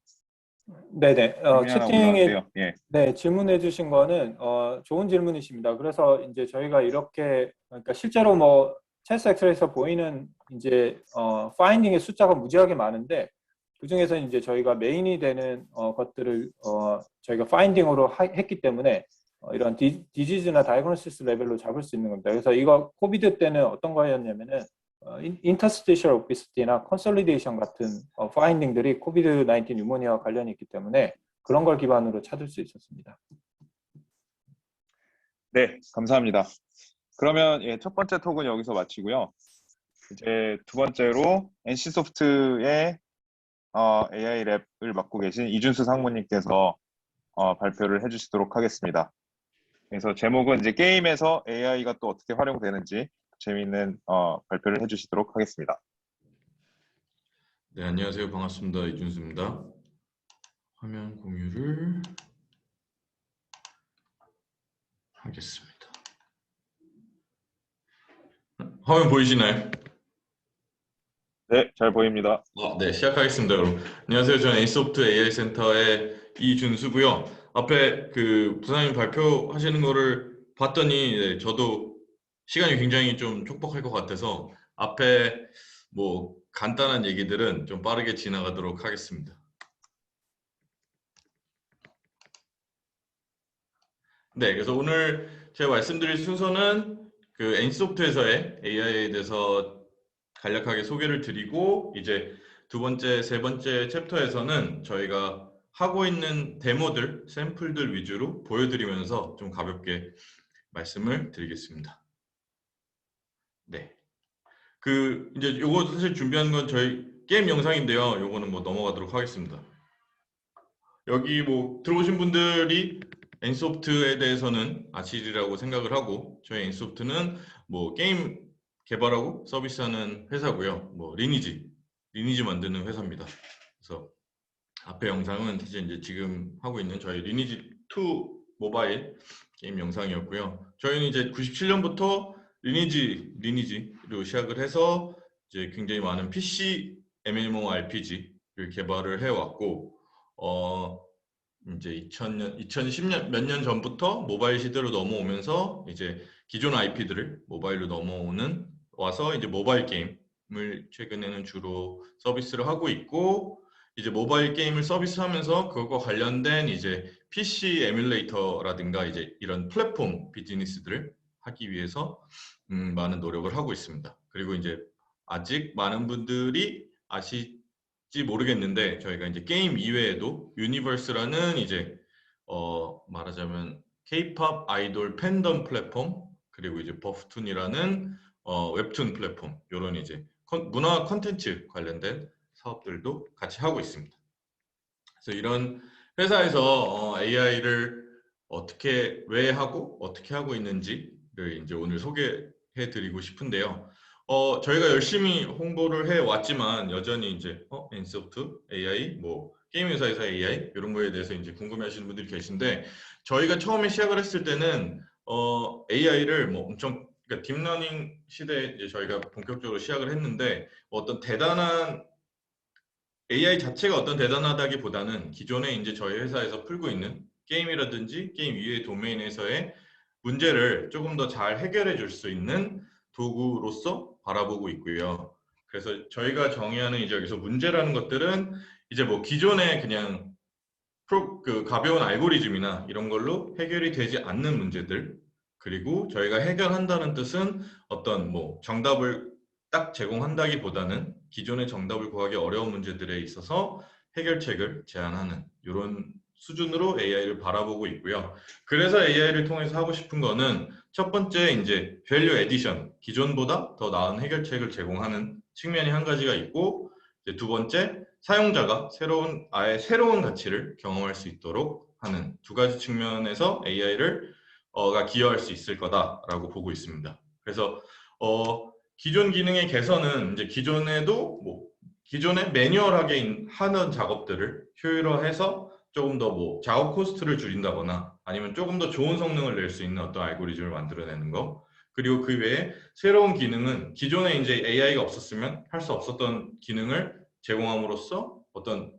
네네. 질문이 하나 채팅에 올라왔는데요. 예. 네, 질문해 주신 거는 좋은 질문이십니다. 그래서 이제 저희가 이렇게, 그러니까 실제로 뭐 체스 엑셀에서 보이는 이제 파인딩의 숫자가 무지하게 많은데, 그 중에서 이제 저희가 메인이 되는 것들을 저희가 파인딩으로 했기 때문에 이런 디지즈나 다이그노시스 레벨로 잡을 수 있는 겁니다. 그래서 이거 코비드 때는 어떤 거였냐면은 인터스티셜 오피스티나 컨솔리데이션 같은 파인딩들이 코비드 19 뉴모니아와 관련이 있기 때문에 그런 걸 기반으로 찾을 수 있었습니다. 네, 감사합니다. 그러면 첫 번째 톡은 여기서 마치고요. 이제 두 번째로 NC소프트의 AI 랩을 맡고 계신 이준수 상무님께서 발표를 해주시도록 하겠습니다. 그래서 제목은 이제 게임에서 AI가 또 어떻게 활용되는지 재미있는 발표를 해주시도록 하겠습니다. 네, 안녕하세요. 반갑습니다. 이준수입니다. 화면 공유를 하겠습니다. 화면 보이시나요? 네, 잘 보입니다. 네, 시작하겠습니다. 그럼 안녕하세요. 저는 에이소프트 AI 센터의 이준수고요. 앞에 그 부사님 발표하시는 거를 봤더니 저도 시간이 굉장히 좀 촉박할 것 같아서 앞에 뭐 간단한 얘기들은 좀 빠르게 지나가도록 하겠습니다. 네, 그래서 오늘 제가 말씀드릴 순서는 그 NC소프트에서의 AI에 대해서 간략하게 소개를 드리고, 이제 두 번째, 세 번째 챕터에서는 저희가 하고 있는 데모들, 샘플들 위주로 보여드리면서 좀 가볍게 말씀을 드리겠습니다. 네. 이제 요거 사실 준비한 건 저희 게임 영상인데요. 요거는 뭐 넘어가도록 하겠습니다. 여기 뭐 들어오신 분들이 NC소프트에 대해서는 아시리라고 생각을 하고, 저희 NC소프트는 뭐 게임 개발하고 서비스하는 회사고요. 뭐 리니지 만드는 회사입니다. 그래서 앞에 영상은 사실 이제 지금 하고 있는 저희 리니지 2 모바일 게임 영상이었고요. 저희는 이제 97년부터 리니지로 시작을 해서 이제 굉장히 많은 PC MMORPG를 개발을 해왔고, 이제 2010년 몇 년 전부터 모바일 시대로 넘어오면서 이제 기존 IP들을 모바일로 와서 이제 모바일 게임을 최근에는 주로 서비스를 하고 있고, 이제 모바일 게임을 서비스하면서 그것과 관련된 이제 PC 에뮬레이터라든가 이제 이런 플랫폼 비즈니스들을 하기 위해서 많은 노력을 하고 있습니다. 그리고 이제 아직 많은 분들이 아실지 모르겠는데 저희가 이제 게임 이외에도 유니버스라는 이제 말하자면 K-pop 아이돌 팬덤 플랫폼, 그리고 이제 버프툰이라는 웹툰 플랫폼, 이런 이제 문화 콘텐츠 관련된 사업들도 같이 하고 있습니다. 그래서 이런 회사에서 AI를 왜 하고 어떻게 하고 있는지를 이제 오늘 소개해 드리고 싶은데요. 저희가 열심히 홍보를 해 왔지만 여전히 이제 엔소프트 AI, 뭐 게임 회사에서 AI 이런 거에 대해서 이제 궁금해하시는 분들이 계신데, 저희가 처음에 시작을 했을 때는 AI를 뭐 엄청, 그러니까 딥러닝 시대에 이제 저희가 본격적으로 시작을 했는데, 어떤 대단한 AI 자체가 어떤 대단하다기보다는 기존에 이제 저희 회사에서 풀고 있는 게임이라든지 게임 이외의 도메인에서의 문제를 조금 더 잘 해결해 줄 수 있는 도구로서 바라보고 있고요. 그래서 저희가 정의하는 이제 여기서 문제라는 것들은 이제 뭐 기존에 그냥 가벼운 알고리즘이나 이런 걸로 해결이 되지 않는 문제들, 그리고 저희가 해결한다는 뜻은 어떤 뭐 정답을 딱 제공한다기보다는 기존의 정답을 구하기 어려운 문제들에 있어서 해결책을 제안하는 이런 수준으로 AI를 바라보고 있고요. 그래서 AI를 통해서 하고 싶은 거는 첫 번째 이제 밸류 에디션, 기존보다 더 나은 해결책을 제공하는 측면이 한 가지가 있고, 이제 두 번째 사용자가 아예 새로운 가치를 경험할 수 있도록 하는 두 가지 측면에서 AI를 기여할 수 있을 거다라고 보고 있습니다. 그래서 기존 기능의 개선은 이제 기존에 매뉴얼하게 하는 작업들을 효율화해서 조금 더 뭐 작업 코스트를 줄인다거나 아니면 조금 더 좋은 성능을 낼 수 있는 어떤 알고리즘을 만들어내는 거, 그리고 그 외에 새로운 기능은 기존에 이제 AI가 없었으면 할 수 없었던 기능을 제공함으로써 어떤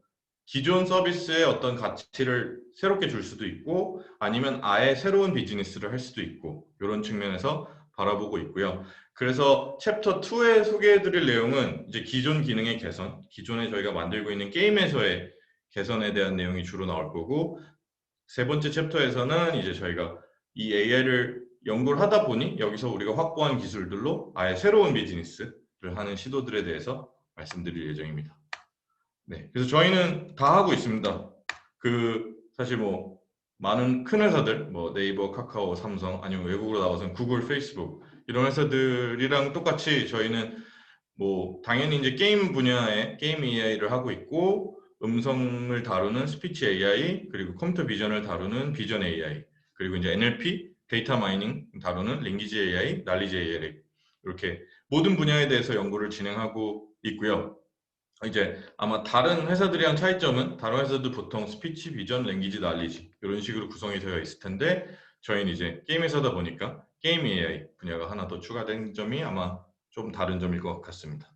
기존 서비스의 어떤 가치를 새롭게 줄 수도 있고, 아니면 아예 새로운 비즈니스를 할 수도 있고, 이런 측면에서 바라보고 있고요. 그래서 챕터 2에 소개해드릴 내용은 이제 기존 기능의 개선, 기존에 저희가 만들고 있는 게임에서의 개선에 대한 내용이 주로 나올 거고, 세 번째 챕터에서는 이제 저희가 이 AI를 연구를 하다 보니 여기서 우리가 확보한 기술들로 아예 새로운 비즈니스를 하는 시도들에 대해서 말씀드릴 예정입니다. 네, 그래서 저희는 다 하고 있습니다. 사실 뭐 많은 큰 회사들, 뭐 네이버, 카카오, 삼성, 아니면 외국으로 나와서는 구글, 페이스북 이런 회사들이랑 똑같이 저희는 뭐 당연히 이제 게임 분야의 게임 AI를 하고 있고, 음성을 다루는 스피치 AI, 그리고 컴퓨터 비전을 다루는 비전 AI, 그리고 이제 NLP, 데이터 마이닝 다루는 랭귀지 AI, 날리지 AI, 이렇게 모든 분야에 대해서 연구를 진행하고 있고요. 이제 아마 다른 회사들이랑 차이점은 다른 회사도 보통 스피치, 비전, 랭귀지, 날리지 이런 식으로 구성이 되어 있을 텐데, 저희는 이제 게임 회사다 보니까 게임 AI 분야가 하나 더 추가된 점이 아마 좀 다른 점일 것 같습니다.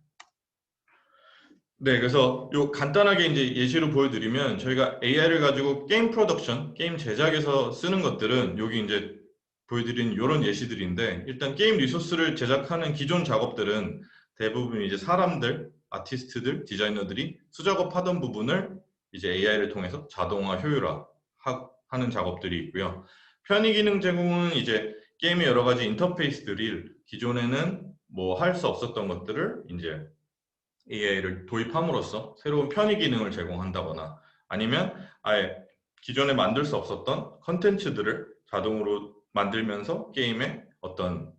네, 그래서 요 간단하게 이제 예시로 보여드리면, 저희가 AI를 가지고 게임 프로덕션, 게임 제작에서 쓰는 것들은 여기 이제 보여드린 이런 예시들인데, 일단 게임 리소스를 제작하는 기존 작업들은 대부분 이제 사람들, 아티스트들, 디자이너들이 수작업하던 부분을 이제 AI를 통해서 자동화, 효율화하는 작업들이 있고요. 편의 기능 제공은 이제 게임의 여러 가지 인터페이스들이 기존에는 뭐 할 수 없었던 것들을 이제 AI를 도입함으로써 새로운 편의 기능을 제공한다거나, 아니면 아예 기존에 만들 수 없었던 컨텐츠들을 자동으로 만들면서 게임에 어떤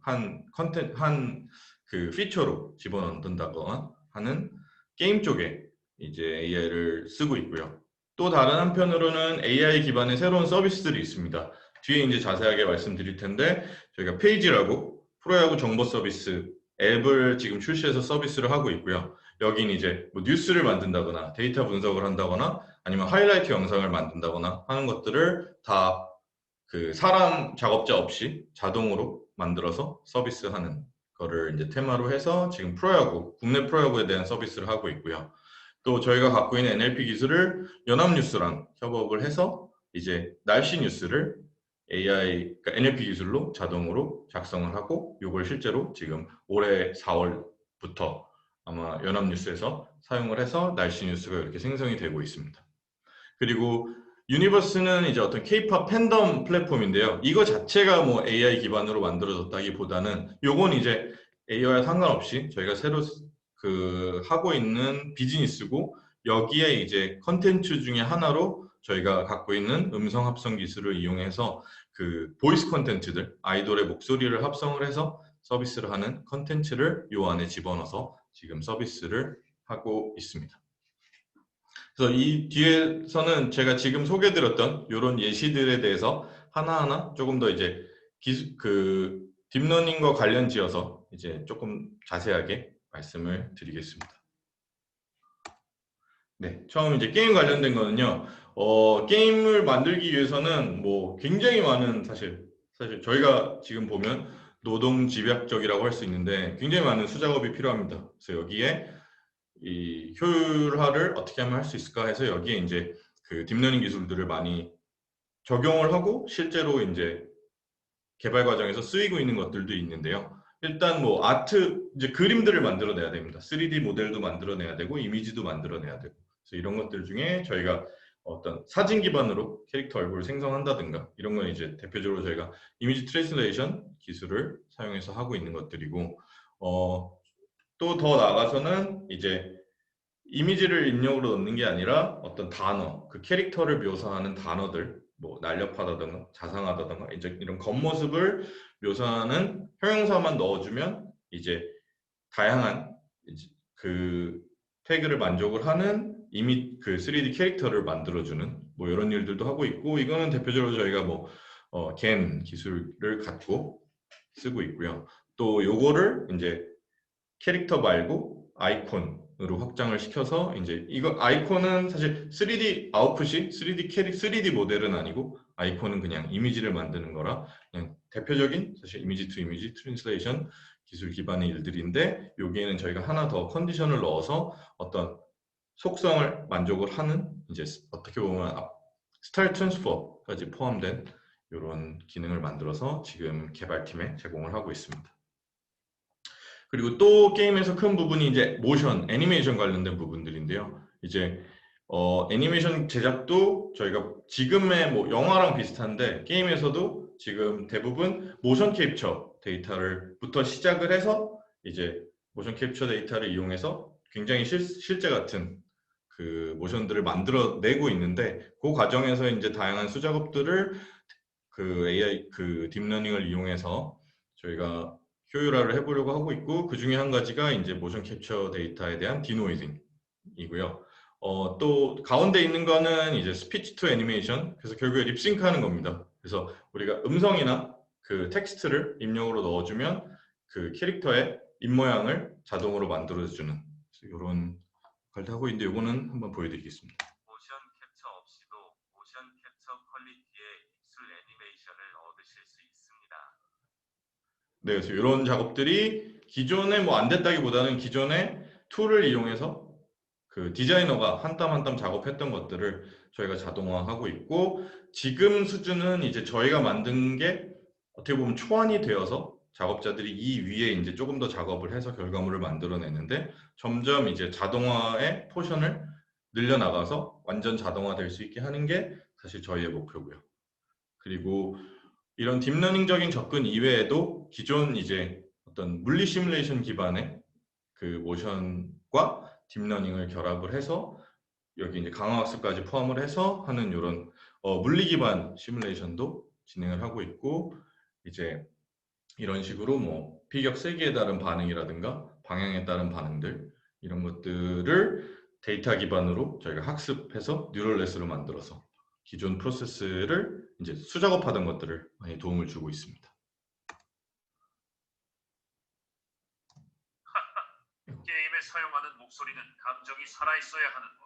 그 피처로 집어넣는다거나 하는 게임 쪽에 이제 AI를 쓰고 있고요. 또 다른 한편으로는 AI 기반의 새로운 서비스들이 있습니다. 뒤에 이제 자세하게 말씀드릴 텐데, 저희가 페이지라고 프로야구 정보 서비스 앱을 지금 출시해서 서비스를 하고 있고요. 여긴 이제 뭐 뉴스를 만든다거나 데이터 분석을 한다거나 아니면 하이라이트 영상을 만든다거나 하는 것들을 다 그 사람 작업자 없이 자동으로 만들어서 서비스하는 거를 이제 테마로 해서 지금 프로야구, 국내 프로야구에 대한 서비스를 하고 있고요. 또 저희가 갖고 있는 NLP 기술을 연합뉴스랑 협업을 해서 이제 날씨 뉴스를 AI, 그러니까 NLP 기술로 자동으로 작성을 하고 이걸 실제로 지금 올해 4월부터 아마 연합뉴스에서 사용을 해서 날씨 뉴스가 이렇게 생성이 되고 있습니다. 그리고 유니버스는 이제 어떤 K-팝 팬덤 플랫폼인데요. 이거 자체가 뭐 AI 기반으로 만들어졌다기보다는 요건 이제 AI와 상관없이 저희가 새로 하고 있는 비즈니스고 여기에 이제 컨텐츠 중에 하나로 저희가 갖고 있는 음성 합성 기술을 이용해서 그 보이스 컨텐츠들, 아이돌의 목소리를 합성을 해서 서비스를 하는 컨텐츠를 요 안에 집어넣어서 지금 서비스를 하고 있습니다. 그래서 이 뒤에서는 제가 지금 소개드렸던 이런 예시들에 대해서 하나하나 조금 더 이제 딥러닝과 관련 지어서 이제 조금 자세하게 말씀을 드리겠습니다. 네, 처음 이제 게임 관련된 거는요. 게임을 만들기 위해서는 뭐 굉장히 많은 사실 저희가 지금 보면 노동 집약적이라고 할 수 있는데 굉장히 많은 수작업이 필요합니다. 그래서 여기에 이 효율화를 어떻게 하면 할 수 있을까 해서 여기에 이제 그 딥러닝 기술들을 많이 적용을 하고 실제로 이제 개발 과정에서 쓰이고 있는 것들도 있는데요. 일단 뭐 아트, 이제 그림들을 만들어내야 됩니다. 3D 모델도 만들어내야 되고 이미지도 만들어내야 되고. 그래서 이런 것들 중에 저희가 어떤 사진 기반으로 캐릭터 얼굴을 생성한다든가 이런 건 이제 대표적으로 저희가 이미지 트랜슬레이션 기술을 사용해서 하고 있는 것들이고 또 더 나아가서는 이제 이미지를 입력으로 넣는 게 아니라 어떤 단어, 그 캐릭터를 묘사하는 단어들, 뭐 날렵하다든가 자상하다든가 이제 이런 겉모습을 묘사하는 형용사만 넣어주면 이제 다양한 이제 그 태그를 만족을 하는 이미 그 3D 캐릭터를 만들어주는 뭐 이런 일들도 하고 있고 이거는 대표적으로 저희가 뭐 겐 기술을 갖고 쓰고 있고요. 또 요거를 이제 캐릭터 말고 아이콘으로 확장을 시켜서 이제 이거 아이콘은 사실 3D 아웃풋이 3D 모델은 아니고 아이콘은 그냥 이미지를 만드는 거라 그냥 대표적인 사실 이미지 투 이미지 트랜슬레이션 기술 기반의 일들인데 여기에는 저희가 하나 더 컨디션을 넣어서 어떤 속성을 만족을 하는 이제 어떻게 보면 스타일 트랜스퍼까지 포함된 이런 기능을 만들어서 지금 개발팀에 제공을 하고 있습니다. 그리고 또 게임에서 큰 부분이 이제 모션, 애니메이션 관련된 부분들인데요. 이제 애니메이션 제작도 저희가 지금의 뭐 영화랑 비슷한데 게임에서도 지금 대부분 모션 캡처 데이터를부터 시작을 해서 이제 모션 캡처 데이터를 이용해서 굉장히 실제 같은 그 모션들을 만들어내고 있는데 그 과정에서 이제 다양한 수작업들을 그 AI 그 딥러닝을 이용해서 저희가 효율화를 해보려고 하고 있고 그 중에 한 가지가 이제 모션 캡처 데이터에 대한 디노이징이고요. 또 가운데 있는 거는 이제 스피치 투 애니메이션. 그래서 결국에 립싱크하는 겁니다. 그래서 우리가 음성이나 그 텍스트를 입력으로 넣어주면 그 캐릭터의 입모양을 자동으로 만들어주는 이런 역할도 하고 있는데 이거는 한번 보여드리겠습니다. 모션 캡처 없이도 모션 캡처 퀄리티의 입술 애니메이션을 얻으실 수 있습니다. 네, 그래서 이런 작업들이 기존에 뭐 안 됐다기보다는 기존에 툴을 이용해서 그 디자이너가 한 땀 한 땀 작업했던 것들을 저희가 자동화하고 있고 지금 수준은 이제 저희가 만든 게 어떻게 보면 초안이 되어서 작업자들이 이 위에 이제 조금 더 작업을 해서 결과물을 만들어내는데 점점 이제 자동화의 포션을 늘려나가서 완전 자동화될 수 있게 하는 게 사실 저희의 목표고요. 그리고 이런 딥러닝적인 접근 이외에도 기존 이제 어떤 물리 시뮬레이션 기반의 그 모션과 딥러닝을 결합을 해서 여기 이제 강화학습까지 포함을 해서 하는 이런 물리 기반 시뮬레이션도 진행을 하고 있고 이제 이런 식으로 뭐 피격 세기에 따른 반응이라든가 방향에 따른 반응들 이런 것들을 데이터 기반으로 저희가 학습해서 뉴럴넷으로 만들어서 기존 프로세스를 이제 수작업하던 것들을 많이 도움을 주고 있습니다. 게임에 사용하는 목소리는 감정이 살아있어야 하는 것.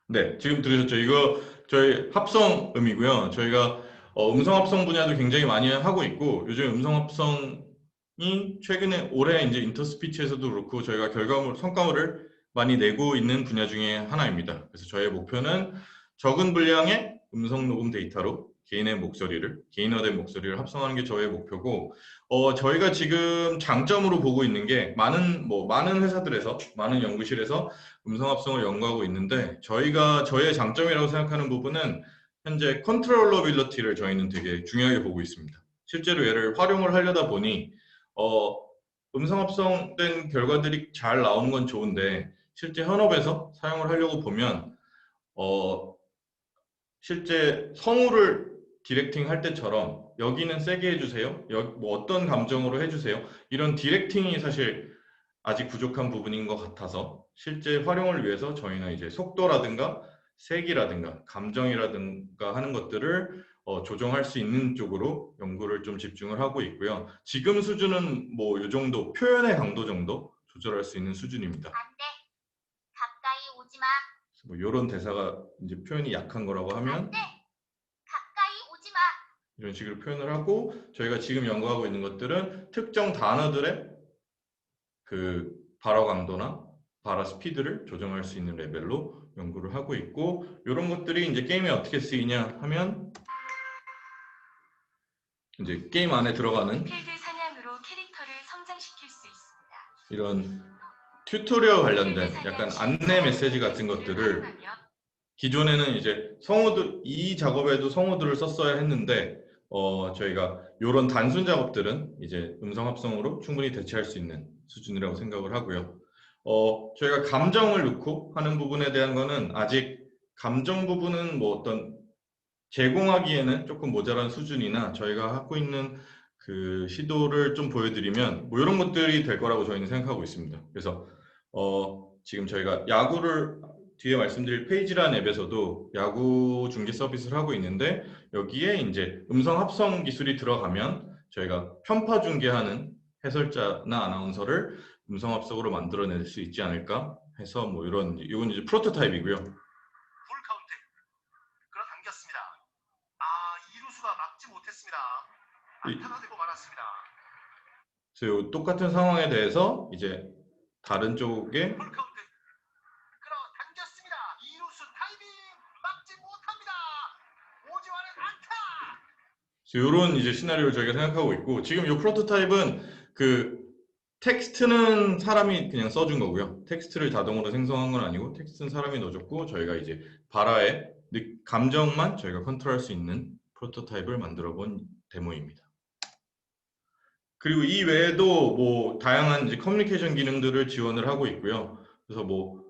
네, 지금 들으셨죠? 이거 저희 합성음이고요. 저희가 음성 합성 분야도 굉장히 많이 하고 있고 요즘 음성 합성이 최근에 올해 이제 인터스피치에서도 그렇고 저희가 성과물을 많이 내고 있는 분야 중에 하나입니다. 그래서 저의 목표는 적은 분량의 음성 녹음 데이터로 개인화된 목소리를 합성하는 게 저의 목표고 저희가 지금 장점으로 보고 있는 게 많은 회사들에서 많은 연구실에서 음성 합성을 연구하고 있는데 저의 장점이라고 생각하는 부분은 현재 컨트롤러빌리티를 저희는 되게 중요하게 보고 있습니다. 실제로 얘를 활용을 하려다 보니 음성 합성된 결과들이 잘 나오는 건 좋은데 실제 현업에서 사용을 하려고 보면 실제 성우를 디렉팅 할 때처럼 여기는 세게 해주세요. 뭐 어떤 감정으로 해주세요. 이런 디렉팅이 사실 아직 부족한 부분인 것 같아서 실제 활용을 위해서 저희는 이제 속도라든가 색이라든가 감정이라든가 하는 것들을 조정할 수 있는 쪽으로 연구를 좀 집중을 하고 있고요. 지금 수준은 뭐 이 정도 표현의 강도 정도 조절할 수 있는 수준입니다. 안 돼. 가까이 오지 마. 뭐 이런 대사가 이제 표현이 약한 거라고 하면 안 돼. 가까이 오지 마. 이런 식으로 표현을 하고 저희가 지금 연구하고 있는 것들은 특정 단어들의 그 발화 강도나 발화 스피드를 조정할 수 있는 레벨로 연구를 하고 있고 이런 것들이 이제 게임에 어떻게 쓰이냐 하면 이제 게임 안에 들어가는 필드 사냥으로 캐릭터를 성장시킬 수 있습니다. 이런 튜토리얼 관련된 약간 안내 메시지 같은 것들을 기존에는 이제 이 작업에도 성우들을 썼어야 했는데 저희가 이런 단순 작업들은 이제 음성 합성으로 충분히 대체할 수 있는 수준이라고 생각을 하고요. 저희가 감정을 넣고 하는 부분에 대한 거는 아직 감정 부분은 뭐 어떤 제공하기에는 조금 모자란 수준이나 저희가 하고 있는 그 시도를 좀 보여드리면 뭐 이런 것들이 될 거라고 저희는 생각하고 있습니다. 그래서 지금 저희가 야구를 뒤에 말씀드릴 페이지라는 앱에서도 야구 중계 서비스를 하고 있는데 여기에 이제 음성 합성 기술이 들어가면 저희가 편파 중계하는 해설자나 아나운서를 음성 합성으로 만들어낼 수 있지 않을까 해서 뭐 이건 이제 프로토타입이고요. 풀 카운트. 끌어당겼습니다. 이루수가 막지 못했습니다. 안타가 되고 말았습니다. 그래서 이 똑같은 상황에 대해서 이제 다른 쪽에 풀 카운트. 끌어당겼습니다. 이루수 타이밍 막지 못합니다. 오지환의 안타. 이런 이제 시나리오를 저희가 생각하고 있고 지금 이 프로토타입은 그 텍스트는 사람이 그냥 써준 거고요. 텍스트를 자동으로 생성한 건 아니고 텍스트는 사람이 넣어줬고 저희가 이제 발화의 감정만 저희가 컨트롤할 수 있는 프로토타입을 만들어 본 데모입니다. 그리고 이 외에도 뭐 다양한 이제 커뮤니케이션 기능들을 지원을 하고 있고요. 그래서 뭐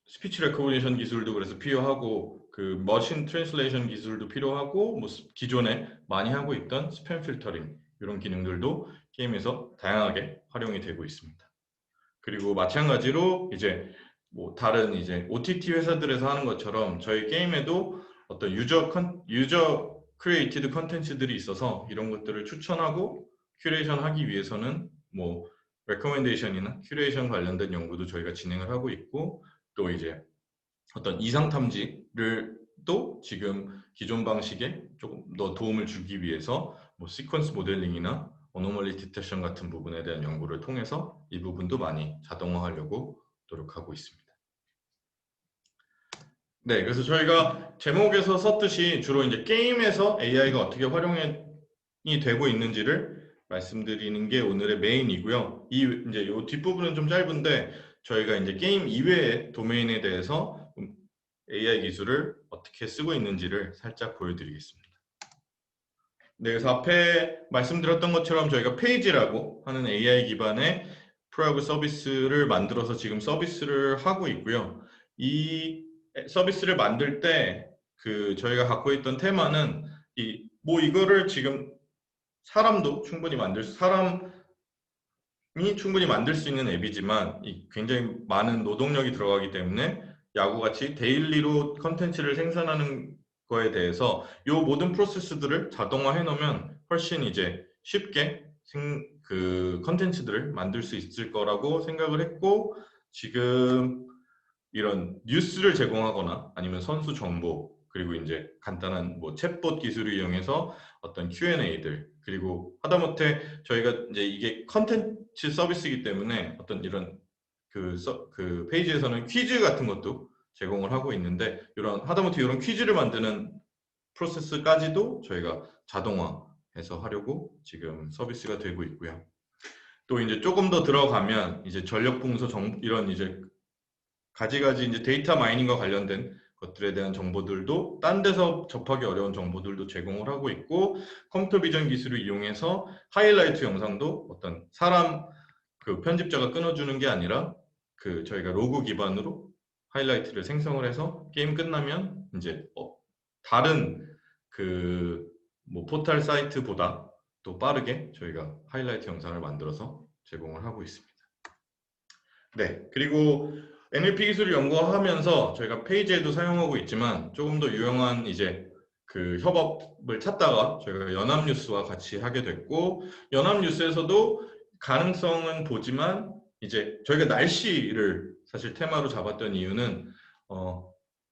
스피치 레코그니션 기술도 그래서 필요하고 그 머신 트랜슬레이션 기술도 필요하고 뭐 기존에 많이 하고 있던 스팸 필터링 이런 기능들도 게임에서 다양하게 활용이 되고 있습니다. 그리고 마찬가지로 이제 뭐 다른 이제 OTT 회사들에서 하는 것처럼 저희 게임에도 어떤 유저 크리에이티드 컨텐츠들이 있어서 이런 것들을 추천하고 큐레이션 하기 위해서는 뭐 레코멘데이션이나 큐레이션 관련된 연구도 저희가 진행을 하고 있고 또 이제 어떤 이상 탐지를 또 지금 기존 방식에 조금 더 도움을 주기 위해서 뭐 시퀀스 모델링이나 어노멀리 디텍션 같은 부분에 대한 연구를 통해서 이 부분도 많이 자동화하려고 노력하고 있습니다. 네, 그래서 저희가 제목에서 썼듯이 주로 이제 게임에서 AI가 어떻게 활용이 되고 있는지를 말씀드리는 게 오늘의 메인이고요. 이제 이 뒷부분은 좀 짧은데 저희가 이제 게임 이외의 도메인에 대해서 AI 기술을 어떻게 쓰고 있는지를 살짝 보여드리겠습니다. 네, 그래서 앞에 말씀드렸던 것처럼 저희가 페이지라고 하는 AI 기반의 프로야구 서비스를 만들어서 지금 서비스를 하고 있고요. 이 서비스를 만들 때 저희가 갖고 있던 테마는 이거를 지금 사람이 충분히 만들 수 있는 앱이지만 굉장히 많은 노동력이 들어가기 때문에 야구같이 데일리로 컨텐츠를 생산하는 거에 대해서 이 모든 프로세스들을 자동화해 놓으면 훨씬 이제 쉽게 그 컨텐츠들을 만들 수 있을 거라고 생각을 했고, 지금 이런 뉴스를 제공하거나 아니면 선수 정보, 그리고 이제 간단한 뭐 챗봇 기술을 이용해서 어떤 Q&A들, 그리고 하다못해 저희가 이제 이게 컨텐츠 서비스이기 때문에 어떤 이런 그 페이지에서는 퀴즈 같은 것도 제공을 하고 있는데, 이런 하다못해 이런 퀴즈를 만드는 프로세스까지도 저희가 자동화해서 하려고 지금 서비스가 되고 있고요. 또 이제 조금 더 들어가면 이제 전력 봉소 이런 이제 가지가지 이제 데이터 마이닝과 관련된 것들에 대한 정보들도 딴 데서 접하기 어려운 정보들도 제공을 하고 있고, 컴퓨터 비전 기술을 이용해서 하이라이트 영상도 어떤 사람 그 편집자가 끊어주는 게 아니라 그 저희가 로그 기반으로 하이라이트를 생성을 해서 게임 끝나면 이제 다른 그 뭐 포털 사이트보다 또 빠르게 저희가 하이라이트 영상을 만들어서 제공을 하고 있습니다. 네, 그리고 NLP 기술을 연구하면서 저희가 페이지에도 사용하고 있지만 조금 더 유용한 이제 그 협업을 찾다가 저희가 연합뉴스와 같이 하게 됐고, 연합뉴스에서도 가능성은 보지만 이제 저희가 날씨를 사실 테마로 잡았던 이유는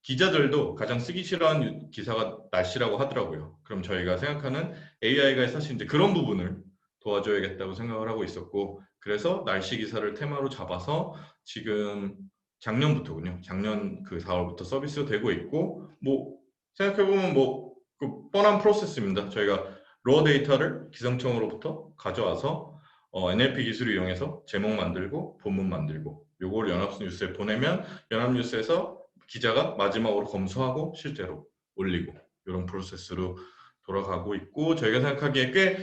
기자들도 가장 쓰기 싫어하는 기사가 날씨라고 하더라고요. 그럼 저희가 생각하는 AI가 사실 이제 그런 부분을 도와줘야겠다고 생각을 하고 있었고, 그래서 날씨 기사를 테마로 잡아서 지금 작년부터군요. 작년 그 4월부터 서비스가 되고 있고, 뭐 생각해보면 뭐 그 뻔한 프로세스입니다. 저희가 로어 데이터를 기상청으로부터 가져와서 NLP 기술을 이용해서 제목 만들고 본문 만들고 요걸 연합뉴스에 보내면 연합뉴스에서 기자가 마지막으로 검수하고 실제로 올리고, 이런 프로세스로 돌아가고 있고, 저희가 생각하기에 꽤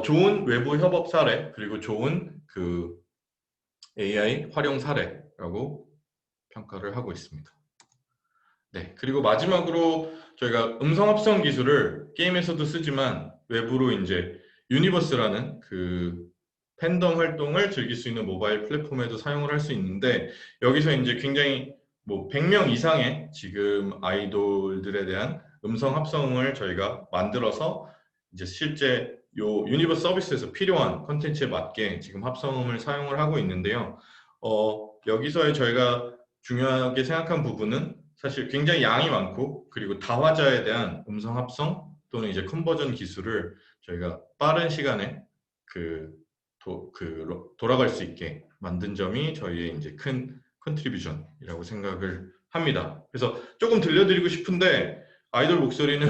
좋은 외부 협업 사례, 그리고 좋은 그 AI 활용 사례라고 평가를 하고 있습니다. 네, 그리고 마지막으로 저희가 음성 합성 기술을 게임에서도 쓰지만 외부로 이제 유니버스라는 그 팬덤 활동을 즐길 수 있는 모바일 플랫폼에도 사용을 할 수 있는데, 여기서 이제 굉장히 뭐 100명 이상의 지금 아이돌들에 대한 음성 합성을 저희가 만들어서 이제 실제 요 유니버스 서비스에서 필요한 컨텐츠에 맞게 지금 합성음을 사용을 하고 있는데요. 여기서의 저희가 중요하게 생각한 부분은 사실 굉장히 양이 많고, 그리고 다화자에 대한 음성 합성 또는 이제 컨버전 기술을 저희가 빠른 시간에 돌아갈 수 있게 만든 점이 저희의 이제 큰 컨트리뷰션이라고 생각을 합니다. 그래서 조금 들려드리고 싶은데, 아이돌 목소리는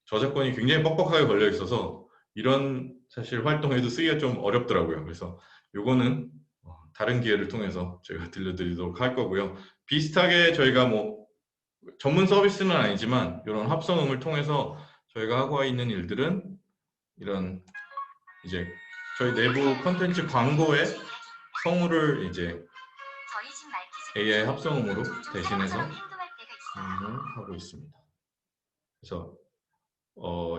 저작권이 굉장히 뻑뻑하게 걸려 있어서 이런 사실 활동에도 쓰기가 좀 어렵더라고요. 그래서 요거는 다른 기회를 통해서 제가 들려드리도록 할 거고요. 비슷하게 저희가 뭐 전문 서비스는 아니지만 이런 합성음을 통해서 저희가 하고 있는 일들은 이런 이제 저희 내부 컨텐츠 광고에 성우를 이제 AI 합성음으로 대신해서 사용을 하고 있습니다. 그래서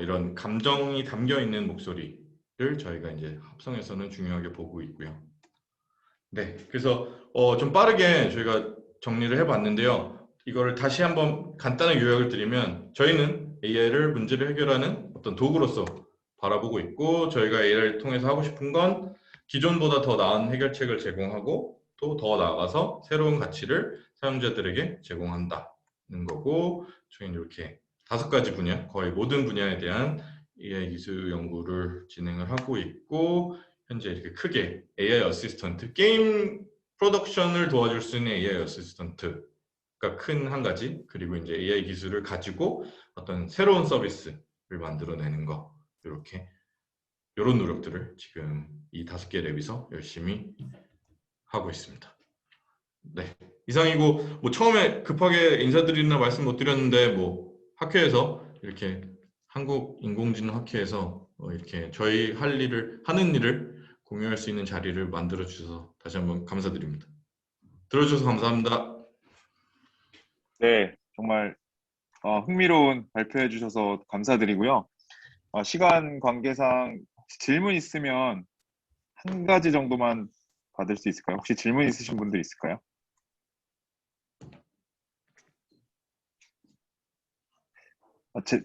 이런 감정이 담겨 있는 목소리를 저희가 이제 합성해서는 중요하게 보고 있고요. 네, 그래서 좀 빠르게 저희가 정리를 해봤는데요. 이거를 다시 한번 간단한 요약을 드리면, 저희는 AI를 문제를 해결하는 어떤 도구로서 바라보고 있고, 저희가 AI를 통해서 하고 싶은 건 기존보다 더 나은 해결책을 제공하고, 또 더 나아가서 새로운 가치를 사용자들에게 제공한다는 거고, 저희는 이렇게 5가지 분야, 거의 모든 분야에 대한 AI 기술 연구를 진행을 하고 있고, 현재 이렇게 크게 AI 어시스턴트, 게임 프로덕션을 도와줄 수 있는 AI 어시스턴트가 큰 한 가지, 그리고 이제 AI 기술을 가지고 어떤 새로운 서비스를 만들어내는 거, 이런 노력들을 지금 이 5개 랩에서 열심히 하고 있습니다. 네, 이상이고, 뭐 처음에 급하게 인사드리나 말씀 못 드렸는데, 뭐 학회에서 이렇게 한국인공지능 학회에서 이렇게 저희 하는 일을 공유할 수 있는 자리를 만들어 주셔서 다시 한번 감사드립니다. 들어주셔서 감사합니다. 네, 정말 흥미로운 발표해 주셔서 감사드리고요. 시간 관계상 혹시 질문 있으면 한 가지 정도만 받을 수 있을까요? 혹시 질문 있으신 분들 있을까요?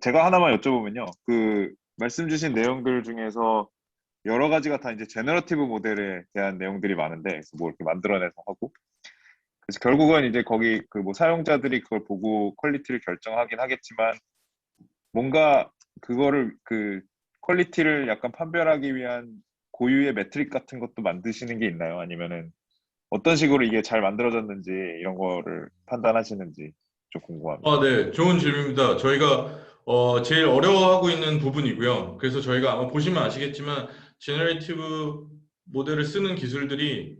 제가 하나만 여쭤보면요. 그 말씀 주신 내용들 중에서 여러 가지가 다 이제 제너러티브 모델에 대한 내용들이 많은데 그래서 뭐 이렇게 만들어내서 하고 그래서 결국은 이제 거기 그 뭐 사용자들이 그걸 보고 퀄리티를 결정하긴 하겠지만 뭔가 그거를 그 퀄리티를 약간 판별하기 위한 고유의 매트릭 같은 것도 만드시는 게 있나요? 아니면은 어떤 식으로 이게 잘 만들어졌는지 이런 거를 판단하시는지 좀 궁금합니다. 네, 좋은 질문입니다. 저희가 제일 어려워하고 있는 부분이고요. 그래서 저희가 아마 보시면 아시겠지만 제너레이티브 모델을 쓰는 기술들이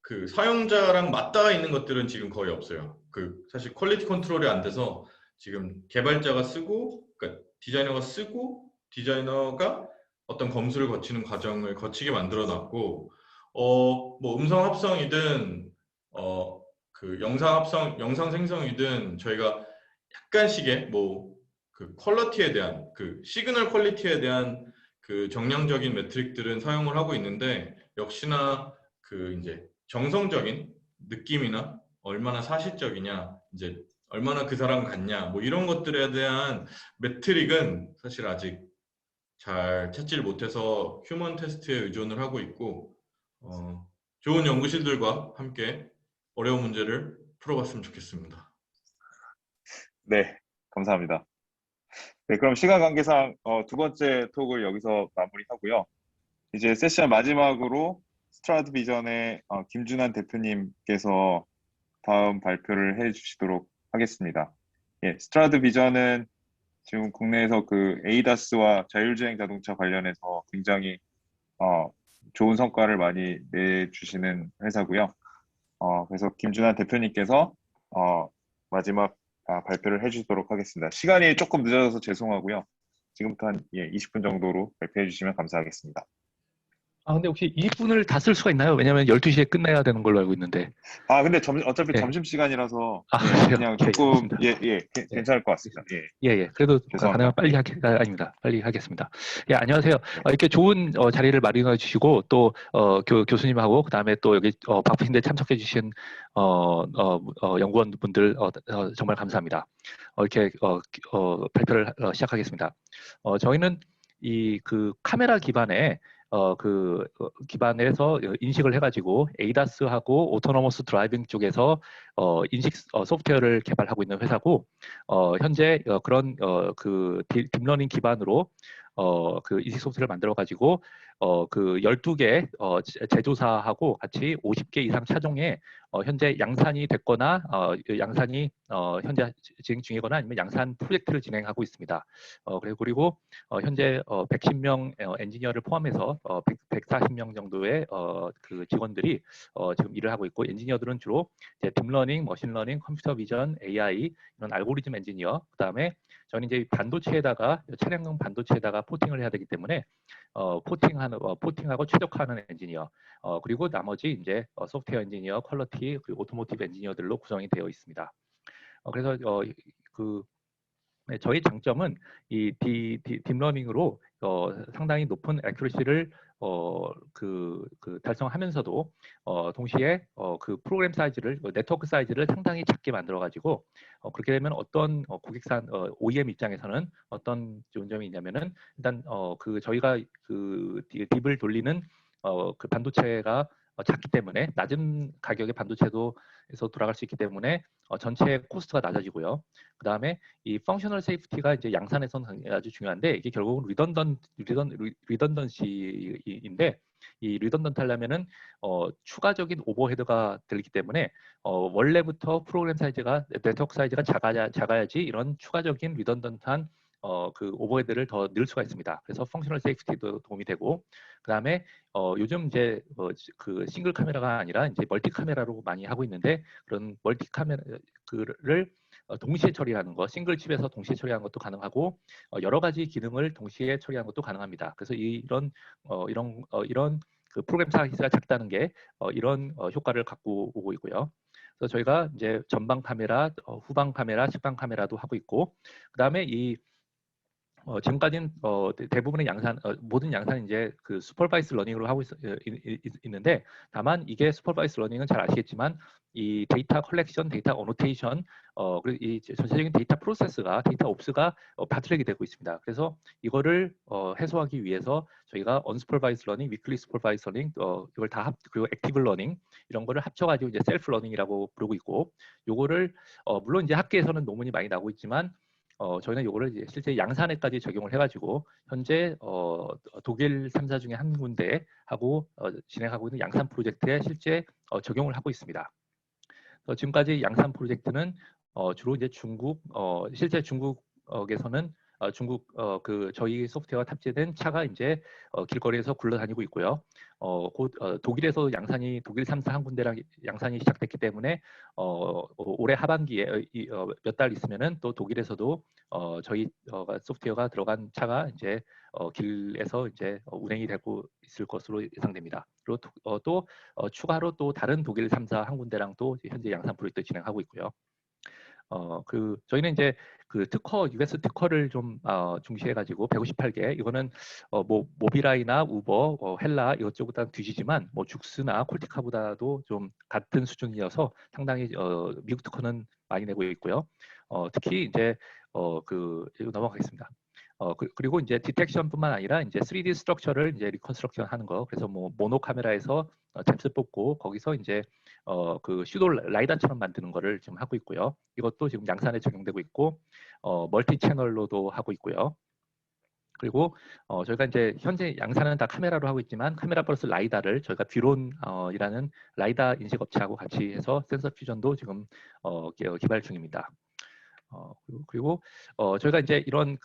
그 사용자랑 맞닿아 있는 것들은 지금 거의 없어요. 그 사실 퀄리티 컨트롤이 안 돼서 지금 개발자가 쓰고, 그러니까 디자이너가 쓰고, 디자이너가 어떤 검수를 거치는 과정을 거치게 만들어 놨고, 뭐 음성 합성이든, 그 영상 합성, 영상 생성이든 저희가 약간씩의 뭐 그 퀄리티에 대한, 그 시그널 퀄리티에 대한 그 정량적인 매트릭들은 사용을 하고 있는데, 역시나 그 이제 정성적인 느낌이나 얼마나 사실적이냐, 이제 얼마나 그 사람 같냐, 뭐 이런 것들에 대한 매트릭은 사실 아직 잘 찾지를 못해서 휴먼 테스트에 의존을 하고 있고, 좋은 연구실들과 함께 어려운 문제를 풀어봤으면 좋겠습니다. 네, 감사합니다. 네, 그럼 시간 관계상 두 번째 톡을 여기서 마무리하고요. 이제 세션 마지막으로 스트라드 비전의 김준환 대표님께서 다음 발표를 해주시도록 하겠습니다. 예, 스트라드 비전은 지금 국내에서 그 에이다스와 자율주행 자동차 관련해서 굉장히 좋은 성과를 많이 내주시는 회사고요. 그래서 김준환 대표님께서 마지막 발표를 해주도록 하겠습니다. 시간이 조금 늦어져서 죄송하고요. 지금부터 한 20분 정도로 발표해 주시면 감사하겠습니다. 근데 혹시 20분을 다 쓸 수가 있나요? 왜냐면 12시에 끝내야 되는 걸로 알고 있는데. 근데 어차피 예. 점심시간이라서 그래요? 그냥 예, 조금 알겠습니다. 괜찮을 것 같습니다. 예, 예. 그래도 가능하면 죄송합니다. 아닙니다. 빨리 하겠습니다. 예, 안녕하세요. 네. 이렇게 좋은 자리를 마련해 주시고 또 교수님하고 그다음에 또 여기 바쁘신데 참석해 주신 연구원분들 정말 감사합니다. 이렇게 발표를 시작하겠습니다. 저희는 이 그 카메라 기반의 기반에서 인식을 해가지고 에이다스하고 오토노머스 드라이빙 쪽에서 인식 소프트웨어를 개발하고 있는 회사고 현재 그런 그 딥러닝 기반으로 그 인식 소프트웨어를 만들어 가지고 그 12개 제조사하고 같이 50개 이상 차종에 현재 양산이 됐거나 양산이 현재 진행 중이거나 아니면 양산 프로젝트를 진행하고 있습니다. 그리고 현재 110명 엔지니어를 포함해서 140명 정도의 그 직원들이 지금 일을 하고 있고 엔지니어들은 주로 이제 딥러닝, 머신러닝, 컴퓨터 비전, AI 이런 알고리즘 엔지니어 그다음에 저는 이제 반도체에다가 차량용 반도체에다가 포팅을 해야 되기 때문에 포팅하고 최적화하는 엔지니어 그리고 나머지 이제 소프트웨어 엔지니어, 퀄리티 그리고 오토모티브 엔지니어들로 구성이 되어 있습니다. 그래서 네, 저희 장점은 이 딥러닝으로 상당히 높은 애큐러시를 달성하면서도 동시에 그 프로그램 사이즈를 네트워크 사이즈를 상당히 작게 만들어 가지고 그렇게 되면 어떤 고객산 OEM 입장에서는 어떤 좋은 점이 있냐면은 일단 그 저희가 그 딥을 돌리는 그 반도체가 작기 때문에 낮은 가격의 반도체도에서 돌아갈 수 있기 때문에 전체 코스트가 낮아지고요. 그 다음에 이 펑셔널 세이프티가 이제 양산에서는 아주 중요한데 이게 결국은 리던던시인데 이 리던던트 하려면은 추가적인 오버헤드가 들기 때문에 원래부터 프로그램 사이즈가 네트워크 사이즈가 작아야지 이런 추가적인 리던던트한 그 오버헤드를 더 넣을 수가 있습니다. 그래서 펑셔널 세이프티도 도움이 되고 그다음에 요즘 이제 그 싱글 카메라가 아니라 이제 멀티 카메라로 많이 하고 있는데 그런 멀티 카메라를 동시에 처리하는 거, 싱글 칩에서 동시에 처리하는 것도 가능하고 여러 가지 기능을 동시에 처리하는 것도 가능합니다. 그래서 이런 그 프로그램 사이즈가 작다는 게 이런 효과를 갖고 오고 있고요. 그래서 저희가 이제 전방 카메라, 후방 카메라, 측방 카메라도 하고 있고, 그다음에 이 지금까지는 대부분의 양산, 모든 양산은 이제 그 슈퍼바이스 러닝으로 하고 있는데, 다만 이게 슈퍼바이스 러닝은 잘 아시겠지만 이 데이터 컬렉션, 데이터 어노테이션, 그리고 이 전체적인 데이터 프로세스가, 데이터 옵스가 바트랙이 되고 있습니다. 그래서 이거를 해소하기 위해서 저희가 언슈퍼바이스 러닝, 위클리 슈퍼바이스 러닝, 이걸 다 그리고 액티브 러닝 이런 거를 합쳐가지고 이제 셀프 러닝이라고 부르고 있고, 요거를 물론 이제 학계에서는 논문이 많이 나오고 있지만 저희는 이거를 이제 실제 양산에까지 적용을 해가지고 현재 독일 3사 중에 한 군데 하고 진행하고 있는 양산 프로젝트에 실제 적용을 하고 있습니다. 지금까지 양산 프로젝트는 주로 이제 중국, 실제 중국에서는 중국 그 저희 소프트웨어가 탑재된 차가 이제 길거리에서 굴러다니고 있고요. 곧 독일에서 양산이 독일 3사 한 군데랑 양산이 시작됐기 때문에 올해 하반기에 몇 달 있으면은 또 독일에서도 저희 소프트웨어가 들어간 차가 이제 길에서 이제 운행이 되고 있을 것으로 예상됩니다. 그리고 또 추가로 또 다른 독일 3사 한 군데랑 또 현재 양산 프로젝트 진행하고 있고요. 저희는 이제 그 특허, US 특허를 좀 중시해가지고 158개, 이거는 뭐 모비라이나 우버, 헬라 이것저것 다 뒤지지만 뭐 죽스나 콜티카보다도 좀 같은 수준이어서 상당히 미국 특허는 많이 내고 있고요. 특히 이제 이거 넘어가겠습니다. 그리고 이제 디텍션뿐만 아니라 이제 3D 스트럭처를 이제 리컨스트럭션 하는 거, 그래서 뭐 모노 카메라에서 잼스 뽑고 거기서 이제 그 슈도 라이다처럼 만드는 거를 지금 하고 있고요. 이것도 지금 양산에 적용되고 있고 멀티 채널로도 하고 있고요. 그리고 저희가 이제 현재 양산은 다 카메라로 하고 있지만 카메라 플러스 라이다를 저희가 뷰론이라는 라이다 인식 업체하고 같이 해서 센서 퓨전도 지금 개발 중입니다. 그리고 저희가 이제 이런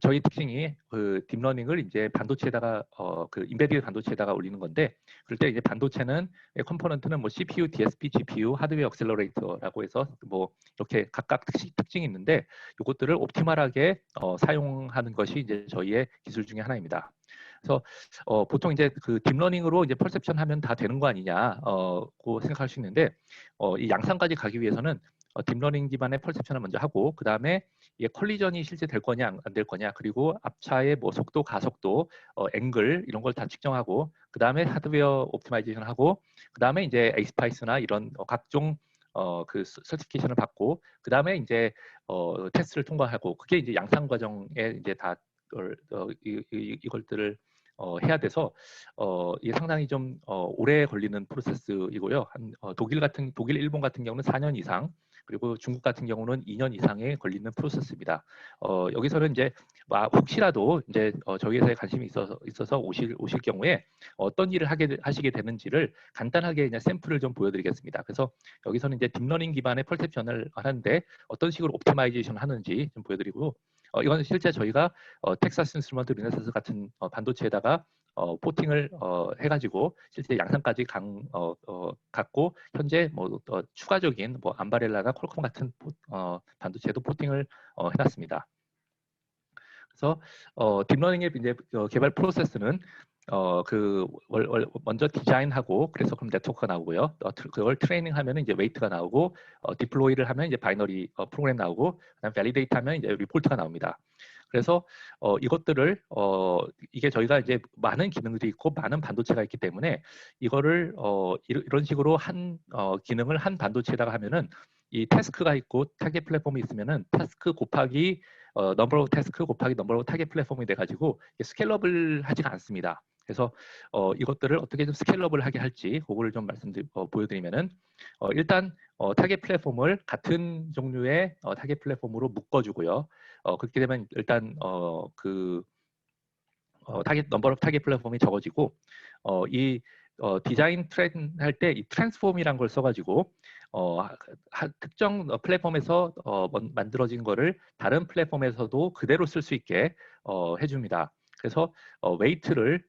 저희 특징이 그 딥러닝을 이제 반도체에다가 그 인베디드 반도체에다가 올리는 건데, 그럴 때 이제 반도체는 컴포넌트는 뭐 CPU, DSP, GPU, 하드웨어 액셀러레이터라고 해서 뭐 이렇게 각각 특징이 있는데 이것들을 옵티멀하게 사용하는 것이 이제 저희의 기술 중에 하나입니다. 그래서 보통 이제 그 딥러닝으로 이제 퍼셉션 하면 다 되는 거 아니냐 고 생각할 수 있는데 이 양산까지 가기 위해서는 딥러닝 기반의 퍼셉션을 먼저 하고, 그 다음에 이게 컬리전이 실제 될 거냐 안 될 거냐, 그리고 앞차의 뭐 속도, 가속도, 앵글 이런 걸 다 측정하고, 그 다음에 하드웨어 옵티마이제이션 하고, 그 다음에 이제 에이스파이스나 이런 각종 그 서티피케이션을 받고, 그 다음에 이제 테스트를 통과하고, 그게 이제 양산 과정에 이제 다 이것들을 해야 돼서 이게 상당히 좀 오래 걸리는 프로세스이고요. 독일, 일본 같은 경우는 4년 이상, 그리고 중국 같은 경우는 2년 이상에 걸리는 프로세스입니다. 여기서는 이제 혹시라도 이제 저희 회사에 관심이 있어서 오실 경우에 어떤 일을 하시게 되는지를 간단하게 그냥 샘플을 좀 보여드리겠습니다. 그래서 여기서는 이제 딥러닝 기반의 퍼셉션을 하는데 어떤 식으로 옵티마이제이션 하는지 좀 보여드리고, 이건 실제 저희가 텍사스 인스트루먼트 르네사스 같은 반도체에다가 포팅을 해가지고 실제 양산까지 갖고 현재 뭐 추가적인 뭐 암바렐라나 퀄컴 같은 반도체도 포팅을 해놨습니다. 그래서 딥러닝의 이제 개발 프로세스는 먼저 디자인하고, 그래서 그럼 네트워크가 나오고요. 그걸 트레이닝하면 이제 웨이트가 나오고, 디플로이를 하면 이제 바이너리 프로그램 나오고, 그다음 밸리데이트 하면 이제 리포트가 나옵니다. 그래서 이것들을 이게 저희가 이제 많은 기능들이 있고 많은 반도체가 있기 때문에 이거를 이런 식으로 한 기능을 한 반도체에다가 하면은 이 태스크가 있고 타겟 플랫폼이 있으면은 태스크 곱하기 넘버 오브 태스크 곱하기 넘버 오브 타겟 플랫폼이 돼가지고 스케일러블하지가 않습니다. 그래서 이것들을 어떻게 좀 스케일러블하게 할지 그거를 좀 보여드리면은 일단 타겟 플랫폼을 같은 종류의 타겟 플랫폼으로 묶어주고요. 그렇게 되면 일단 타겟 넘버 오브 타겟 플랫폼이 적어지고, 이 디자인 트렌 할 때 이 트랜스폼이란 걸 써가지고 특정 플랫폼에서 만들어진 거를 다른 플랫폼에서도 그대로 쓸 수 있게 해줍니다. 그래서 웨이트를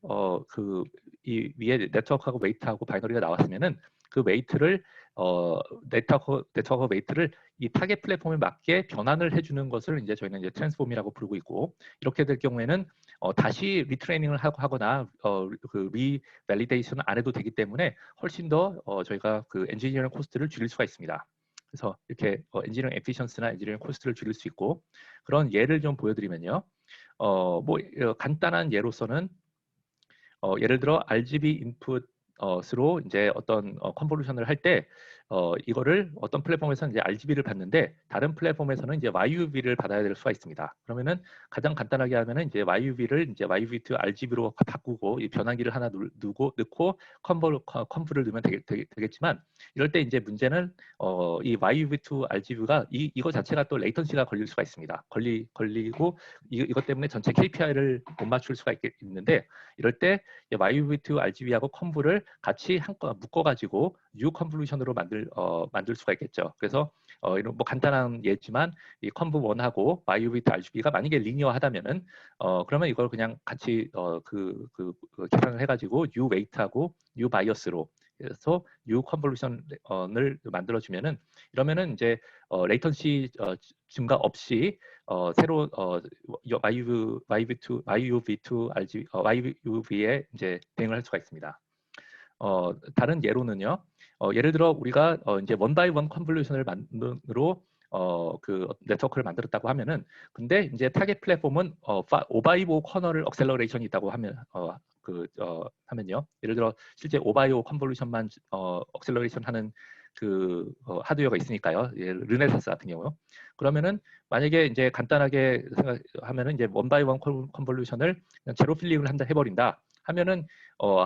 이 위에 네트워크하고 웨이트하고 바이너리가 나왔으면은 그 웨이트를 네트워크 웨이트를 이 타겟 플랫폼에 맞게 변환을 해주는 것을 이제 저희는 이제 트랜스폼이라고 부르고 있고, 이렇게 될 경우에는 다시 리트레이닝을 하거나 그 리밸리데이션을 안 해도 되기 때문에 훨씬 더 저희가 그 엔지니어링 코스트를 줄일 수가 있습니다. 그래서 이렇게 엔지니어링 에피션스나 엔지니어링 코스트를 줄일 수 있고, 그런 예를 좀 보여드리면요. 간단한 예로서는 예를 들어 RGB 인풋으로 이제 어떤 컨볼루션을 할 때 이거를 어떤 플랫폼에서는 이제 RGB를 받는데 다른 플랫폼에서는 이제 YUV를 받아야 될 수가 있습니다. 그러면은 가장 간단하게 하면은 이제 YUV를 이제 YUV to RGB로 바꾸고 이 변환기를 하나 넣고 컨브를 넣으면 되겠지만 이럴 때 이제 문제는 이 YUV to RGB가 이거 자체가 또 레이턴시가 걸릴 수가 있습니다. 걸리고 이것 때문에 전체 KPI를 못 맞출 수가 있는데 이럴 때 YUV to RGB하고 컨브를 같이 묶어가지고 뉴 컨볼루션으로 만들 수가 있겠죠. 그래서 이런 뭐 간단한 예지만 이 컨브 1하고 YUV to RGB가 만약에 리니어하다면은 그러면 이걸 그냥 같이 계산을 해가지고 뉴 웨이트하고 뉴 바이어스로 그래서 뉴 컨볼루션을 만들어주면은 이러면은 이제 레이턴시 증가 없이 새로 YUV2 이제 대응을 할 수가 있습니다. 다른 예로는요. 예를 들어 우리가 이제 원 바이 원 컨볼루션을 만으로 그 네트워크를 만들었다고 하면은 근데 이제 타겟 플랫폼은 5x5 커널 억셀러레이션이 있다고 하면요. 예를 들어 실제 5x5 컨볼루션만 억셀러레이션 하는 그 하드웨어가 있으니까요. 예, 르네사스 같은 경우. 그러면은 만약에 이제 간단하게 생각하면은 이제 원 바이 원 컨볼루션을 제로 필링을 해버린다 하면은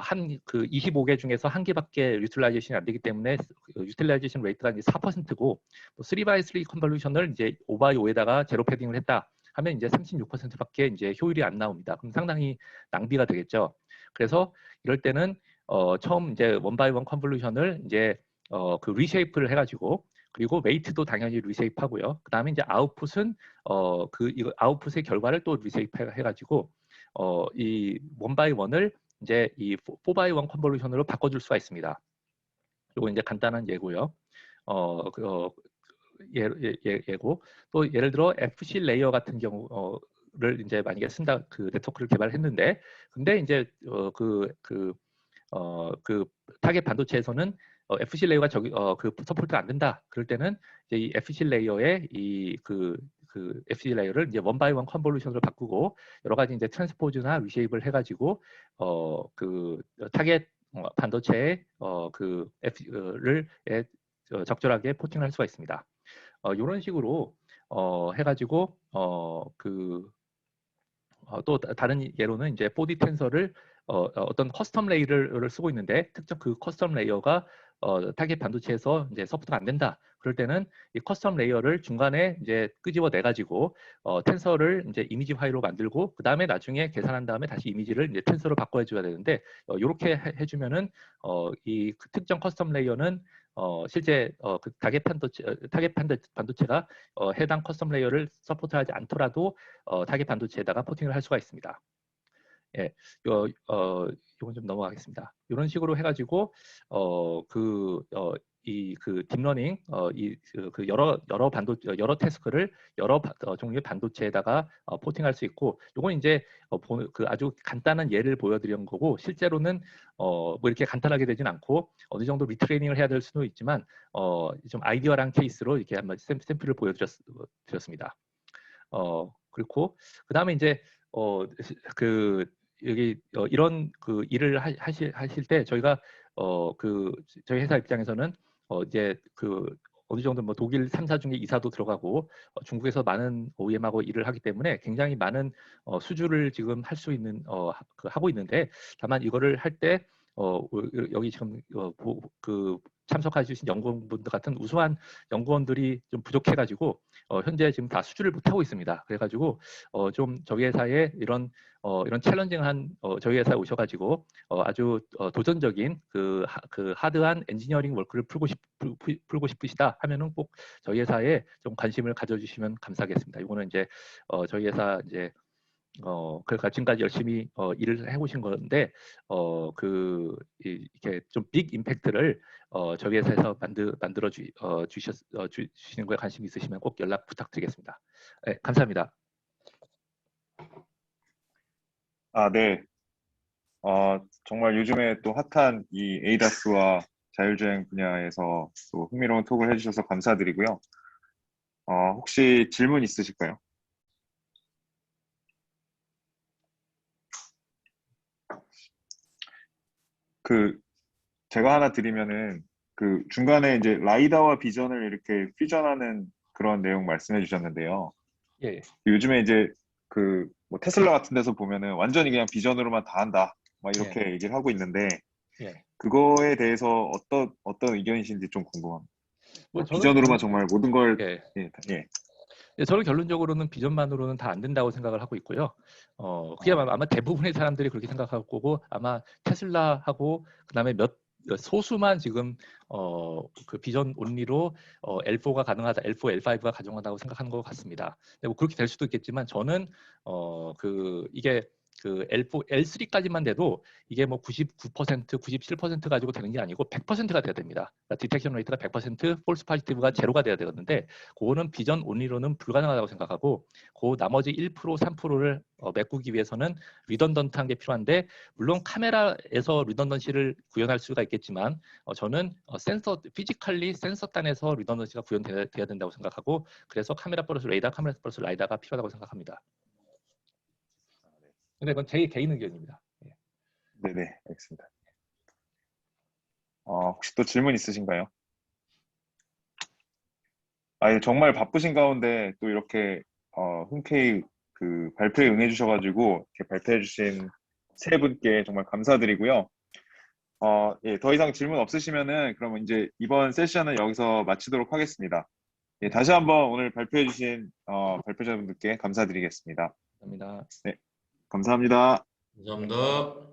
한 그 25개 중에서 한 개밖에 유틸라이제이션이 안 되기 때문에 유틸라이제이션 레이트가 이제 4%고 3x3 컨볼루션을 이제 5x5에다가 제로 패딩을 했다 하면 이제 36%밖에 이제 효율이 안 나옵니다. 그럼 상당히 낭비가 되겠죠. 그래서 이럴 때는 처음 이제 원 바이 원 컨볼루션을 이제 그 리쉐이프를 해가지고 그리고 웨이트도 당연히 리쉐이프하고요. 그 다음에 이제 아웃풋은 이거 아웃풋의 결과를 또 리쉐이프 해가지고 이 원 바이 원을 이제 이 4x1 컨볼루션으로 바꿔줄 수가 있습니다. 이거 이제 간단한 예고요. 예고 또 예를 들어 FC 레이어 같은 경우를 이제 만약에 쓴다 그 네트워크를 개발했는데 근데 이제 그 타겟 반도체에서는 FC 레이어가 그 서포트가 안 된다. 그럴 때는 이제 이 FC 레이어의 그 FC 레이어를 이제 원 바이 원 컨볼루션으로 바꾸고 여러 가지 이제 트랜스포즈나 리쉐입을 해가지고 그 타겟 반도체의 그 FC를 적절하게 포팅을 할 수가 있습니다. 이런 식으로 해가지고 또 다른 예로는 이제 4D 텐서를 어떤 커스텀 레이어를 쓰고 있는데 특정 그 커스텀 레이어가 타겟 반도체에서 이제 서포트가 안 된다. 그럴 때는 이 커스텀 레이어를 중간에 이제 끄집어 내 가지고 텐서를 이제 이미지 파일로 만들고 그 다음에 나중에 계산한 다음에 다시 이미지를 이제 텐서로 바꿔줘야 되는데 이렇게 해주면은 이 특정 커스텀 레이어는 실제 그 타겟 반도체가 해당 커스텀 레이어를 서포트하지 않더라도 타겟 반도체에다가 포팅을 할 수가 있습니다. 예, 이건 좀 넘어가겠습니다. 이런 식으로 해가지고 그 딥러닝 여러 태스크를 여러 종류의 반도체에다가 포팅할 수 있고, 이건 이제 그 아주 간단한 예를 보여드린 거고, 실제로는 뭐 이렇게 간단하게 되진 않고 어느 정도 리트레이닝을 해야 될 수도 있지만 좀 아이디어랑 케이스로 이렇게 한번 샘플을 보여드렸습니다. 그리고 그 다음에 이제 그 여기 이런 그 일을 하실 때 저희가 저희 회사 입장에서는 이제 그 어느 정도 뭐 독일 3사 중에 2사도 들어가고 중국에서 많은 OEM하고 일을 하기 때문에 굉장히 많은 수주를 지금 할 수 있는 하고 있는데, 다만 이거를 할 때 여기 지금 그 참석해 주신 연구원분들 같은 우수한 연구원들이 좀 부족해가지고 현재 지금 다 수주를 못 하고 있습니다. 그래가지고 좀 저희 회사에 이런 챌린징한 저희 회사에 오셔가지고 아주 도전적인 그 하드한 엔지니어링 워크를 풀고 싶으시다 하면은 꼭 저희 회사에 좀 관심을 가져주시면 감사하겠습니다. 이거는 이제 저희 회사 이제 그러니까 지금까지 열심히 일을 해오신 건데 이렇게 좀 빅 임팩트를 저희 회사에서 만들어 주시는 거에 관심 있으시면 꼭 연락 부탁드리겠습니다. 네, 감사합니다. 네. 정말 요즘에 또 핫한 이 에이다스와 자율주행 분야에서 또 흥미로운 톡을 해주셔서 감사드리고요. 혹시 질문 있으실까요? 그 제가 하나 드리면은 그 중간에 이제 라이다와 비전을 이렇게 퓨전하는 그런 내용 말씀해 주셨는데요. 예, 요즘에 이제 그 뭐 테슬라 같은 데서 보면은 완전히 그냥 비전으로만 다 한다. 막 예, 이렇게 얘기를 하고 있는데 예. 그거에 대해서 어떤 의견이신지 좀 궁금합니다. 뭐 저는 비전으로만 정말 모든 걸 예. 예, 예. 예, 저는 결론적으로는 비전만으로는 다 안 된다고 생각을 하고 있고요. 그게 아마 대부분의 사람들이 그렇게 생각할 거고 아마 테슬라하고 그다음에 몇 소수만 지금 그 비전 온리로 L4가 가능하다, L4, L5가 가능하다고 생각하는 것 같습니다. 근데 뭐 그렇게 될 수도 있겠지만 저는 이게 그 L4, L3까지만 돼도 이게 뭐 99%, 97% 가지고 되는 게 아니고 100%가 돼야 됩니다. 그러니까 디텍션 레이트가 100%, 폴스 파지티브가 제로가 돼야 되는데 그거는 비전 온리로는 불가능하다고 생각하고 그 나머지 1%, 3%를 메꾸기 위해서는 리던던트한 게 필요한데 물론 카메라에서 리던던시를 구현할 수가 있겠지만 저는 센서 피지컬리 센서 단에서 리던던시가 구현돼야 된다고 생각하고 그래서 카메라 플러스 레이더, 카메라 플러스 라이다가 필요하다고 생각합니다. 근데 그건 제 개인 의견입니다. 예. 네네, 알겠습니다. 혹시 또 질문 있으신가요? 예, 정말 바쁘신 가운데 또 이렇게 흔쾌히 그 발표에 응해주셔가지고 이렇게 발표해주신 세 분께 정말 감사드리고요. 예, 더 이상 질문 없으시면은 그러면 이제 이번 세션은 여기서 마치도록 하겠습니다. 예, 다시 한번 오늘 발표해주신 발표자분들께 감사드리겠습니다. 감사합니다. 네, 감사합니다. 감사합니다.